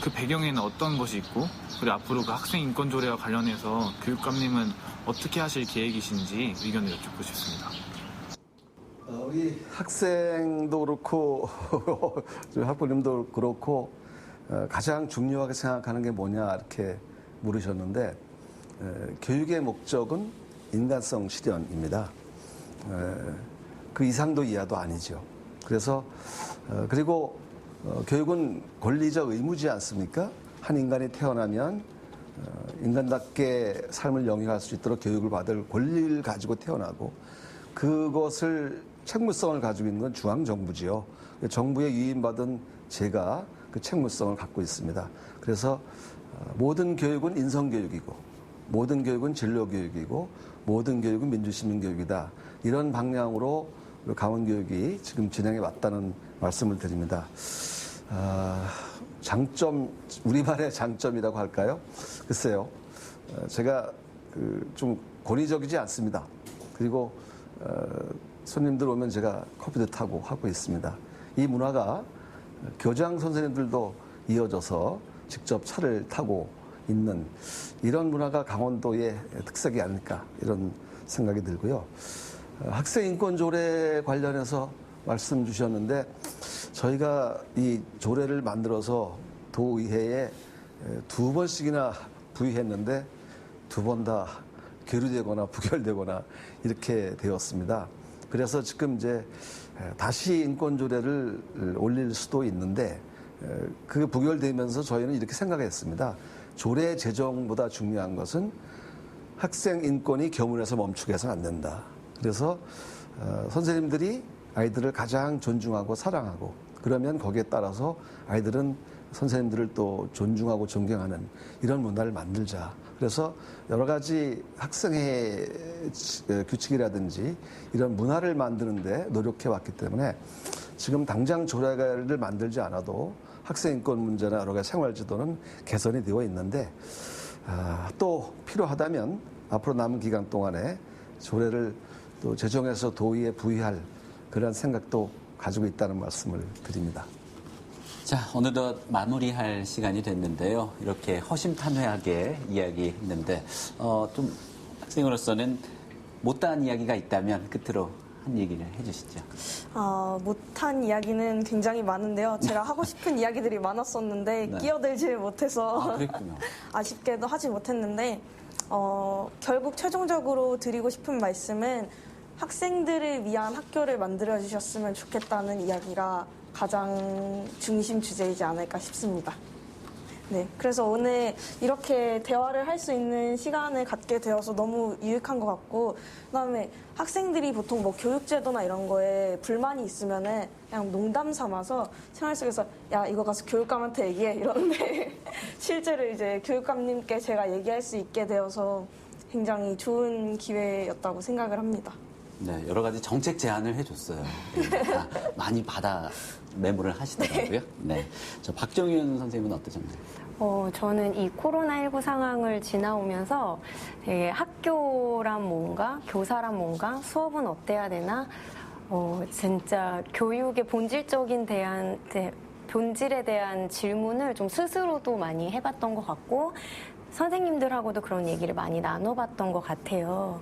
그 배경에는 어떤 것이 있고, 그리고 앞으로 그 학생인권 조례와 관련해서 교육감님은 어떻게 하실 계획이신지 의견을 여쭙고 싶습니다. 우리 학생도 그렇고 학부님도 그렇고 가장 중요하게 생각하는 게 뭐냐 이렇게 물으셨는데 교육의 목적은 인간성 실현입니다. 그 이상도 이하도 아니죠. 그래서 그리고 교육은 권리적 의무지 않습니까? 한 인간이 태어나면 인간답게 삶을 영위할 수 있도록 교육을 받을 권리를 가지고 태어나고 그것을 책무성을 가지고 있는 건 중앙정부지요. 정부에 위임받은 제가 그 책무성을 갖고 있습니다. 그래서 모든 교육은 인성교육이고 모든 교육은 진로교육이고 모든 교육은 민주시민교육이다. 이런 방향으로 강원교육이 지금 진행해 왔다는 말씀을 드립니다. 장점, 우리만의 장점이라고 할까요? 글쎄요. 제가 좀 권위적이지 않습니다. 그리고 손님들 오면 제가 커피도 타고 하고 있습니다. 이 문화가 교장 선생님들도 이어져서 직접 차를 타고 있는 이런 문화가 강원도의 특색이 아닐까 이런 생각이 들고요. 학생인권 조례 관련해서 말씀 주셨는데 저희가 이 조례를 만들어서 도의회에 2번씩이나 부의했는데 2번 다 계류되거나 부결되거나 이렇게 되었습니다. 그래서 지금 이제 다시 인권조례를 올릴 수도 있는데 그게 부결되면서 저희는 이렇게 생각했습니다. 조례 제정보다 중요한 것은 학생 인권이 교문에서 멈추게 해서는 안 된다. 그래서 선생님들이 아이들을 가장 존중하고 사랑하고 그러면 거기에 따라서 아이들은 선생님들을 또 존중하고 존경하는 이런 문화를 만들자. 그래서 여러 가지 학생회 규칙이라든지 이런 문화를 만드는데 노력해 왔기 때문에 지금 당장 조례를 만들지 않아도 학생 인권 문제나 여러 가지 생활지도는 개선이 되어 있는데 또 필요하다면 앞으로 남은 기간 동안에 조례를 또 제정해서 도의에 부의할 그런 생각도 가지고 있다는 말씀을 드립니다. 자, 어느덧 마무리할 시간이 됐는데요. 이렇게 허심탄회하게 이야기했는데 좀 학생으로서는 못다한 이야기가 있다면 끝으로 한 얘기를 해주시죠. 못한 이야기는 굉장히 많은데요. 제가 하고 싶은 이야기들이 많았었는데 네. 끼어들지 못해서 그랬군요. 아쉽게도 하지 못했는데 결국 최종적으로 드리고 싶은 말씀은 학생들을 위한 학교를 만들어 주셨으면 좋겠다는 이야기가 가장 중심 주제이지 않을까 싶습니다. 네, 그래서 오늘 이렇게 대화를 할 수 있는 시간을 갖게 되어서 너무 유익한 것 같고, 그다음에 학생들이 보통 뭐 교육제도나 이런 거에 불만이 있으면은 그냥 농담 삼아서 생활 속에서 야 이거 가서 교육감한테 얘기해 이러는데 실제로 이제 교육감님께 제가 얘기할 수 있게 되어서 굉장히 좋은 기회였다고 생각을 합니다. 네, 여러 가지 정책 제안을 해줬어요. 다 많이 받아 메모를 하시더라고요. 네, 저 박정윤 선생님은 어떠셨나요? 저는 이 코로나19 상황을 지나오면서 되게 학교란 뭔가, 교사란 뭔가, 수업은 어때야 되나, 진짜 교육의 본질에 대한 질문을 좀 스스로도 많이 해봤던 것 같고, 선생님들하고도 그런 얘기를 많이 나눠봤던 것 같아요.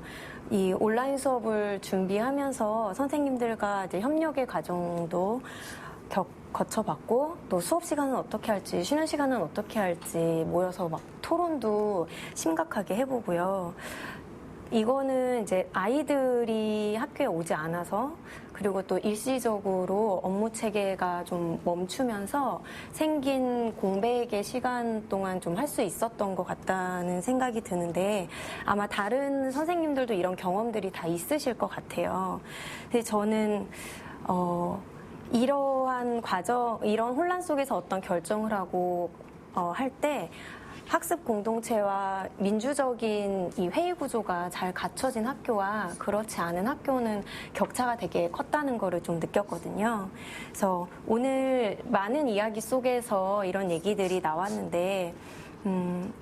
이 온라인 수업을 준비하면서 선생님들과 이제 협력의 과정도 거쳐봤고, 또 수업 시간은 어떻게 할지, 쉬는 시간은 어떻게 할지 모여서 막 토론도 심각하게 해보고요. 이거는 이제 아이들이 학교에 오지 않아서, 그리고 또 일시적으로 업무 체계가 좀 멈추면서 생긴 공백의 시간 동안 좀 할 수 있었던 것 같다는 생각이 드는데, 아마 다른 선생님들도 이런 경험들이 다 있으실 것 같아요. 근데 저는 이러한 과정, 이런 혼란 속에서 어떤 결정을 하고 할 때 학습 공동체와 민주적인 이 회의 구조가 잘 갖춰진 학교와 그렇지 않은 학교는 격차가 되게 컸다는 거를 좀 느꼈거든요. 그래서 오늘 많은 이야기 속에서 이런 얘기들이 나왔는데,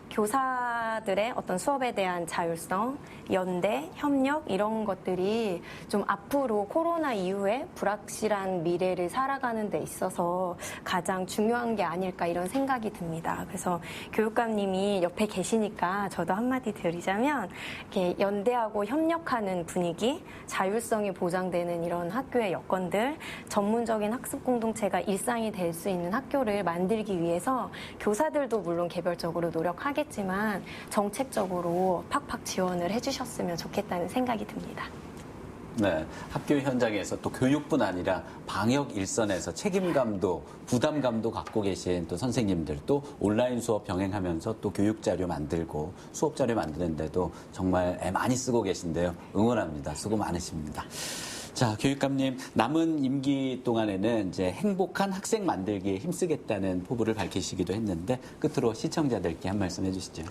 교사들의 어떤 수업에 대한 자율성, 연대, 협력 이런 것들이 좀 앞으로 코로나 이후에 불확실한 미래를 살아가는 데 있어서 가장 중요한 게 아닐까 이런 생각이 듭니다. 그래서 교육감님이 옆에 계시니까 저도 한마디 드리자면, 이렇게 연대하고 협력하는 분위기, 자율성이 보장되는 이런 학교의 여건들, 전문적인 학습 공동체가 일상이 될 수 있는 학교를 만들기 위해서 교사들도 물론 개별적으로 노력하겠지만 정책적으로 팍팍 지원을 해주셨으면 좋겠다는 생각이 듭니다. 네, 학교 현장에서 또 교육뿐 아니라 방역 일선에서 책임감도 부담감도 갖고 계신 또 선생님들도 온라인 수업 병행하면서 또 교육 자료 만들고 수업 자료 만드는데도 정말 애 많이 쓰고 계신데요. 응원합니다. 수고 많으십니다. 자, 교육감님, 남은 임기 동안에는 이제 행복한 학생 만들기에 힘쓰겠다는 포부를 밝히시기도 했는데, 끝으로 시청자들께 한 말씀 해주시죠.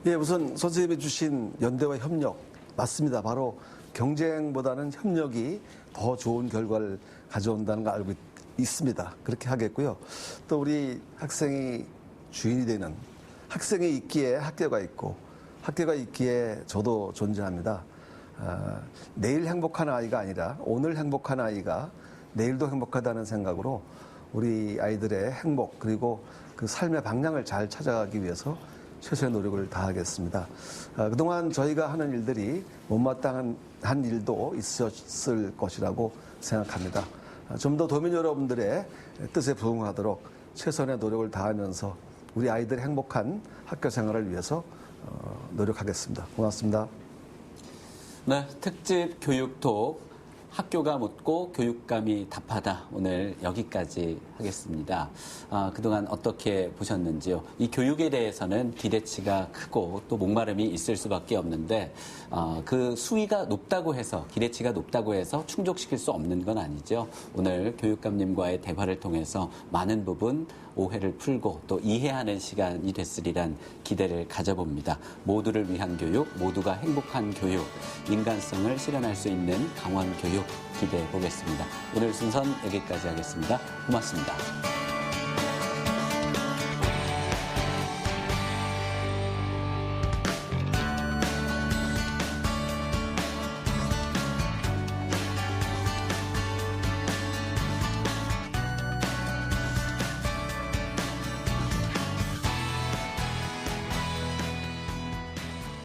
예, 우선 선생님이 주신 연대와 협력 맞습니다. 바로 경쟁보다는 협력이 더 좋은 결과를 가져온다는 걸 알고 있습니다. 그렇게 하겠고요. 또 우리 학생이 주인이 되는, 학생이 있기에 학교가 있고 학교가 있기에 저도 존재합니다. 내일 행복한 아이가 아니라 오늘 행복한 아이가 내일도 행복하다는 생각으로 우리 아이들의 행복 그리고 그 삶의 방향을 잘 찾아가기 위해서 최선의 노력을 다하겠습니다. 그동안 저희가 하는 일들이 못마땅한 일도 있었을 것이라고 생각합니다. 좀 더 도민 여러분들의 뜻에 부응하도록 최선의 노력을 다하면서 우리 아이들의 행복한 학교 생활을 위해서 노력하겠습니다. 고맙습니다. 네, 특집 교육톡 학교가 묻고 교육감이 답하다 오늘 여기까지 하겠습니다. 하겠습니다. 그동안 어떻게 보셨는지요? 이 교육에 대해서는 기대치가 크고 또 목마름이 있을 수밖에 없는데 그 수위가 높다고 해서 기대치가 높다고 해서 충족시킬 수 없는 건 아니죠. 오늘 교육감님과의 대화를 통해서 많은 부분 오해를 풀고 또 이해하는 시간이 됐으리란 기대를 가져봅니다. 모두를 위한 교육, 모두가 행복한 교육, 인간성을 실현할 수 있는 강원 교육 기대해 보겠습니다. 오늘 순서는 여기까지 하겠습니다. 고맙습니다.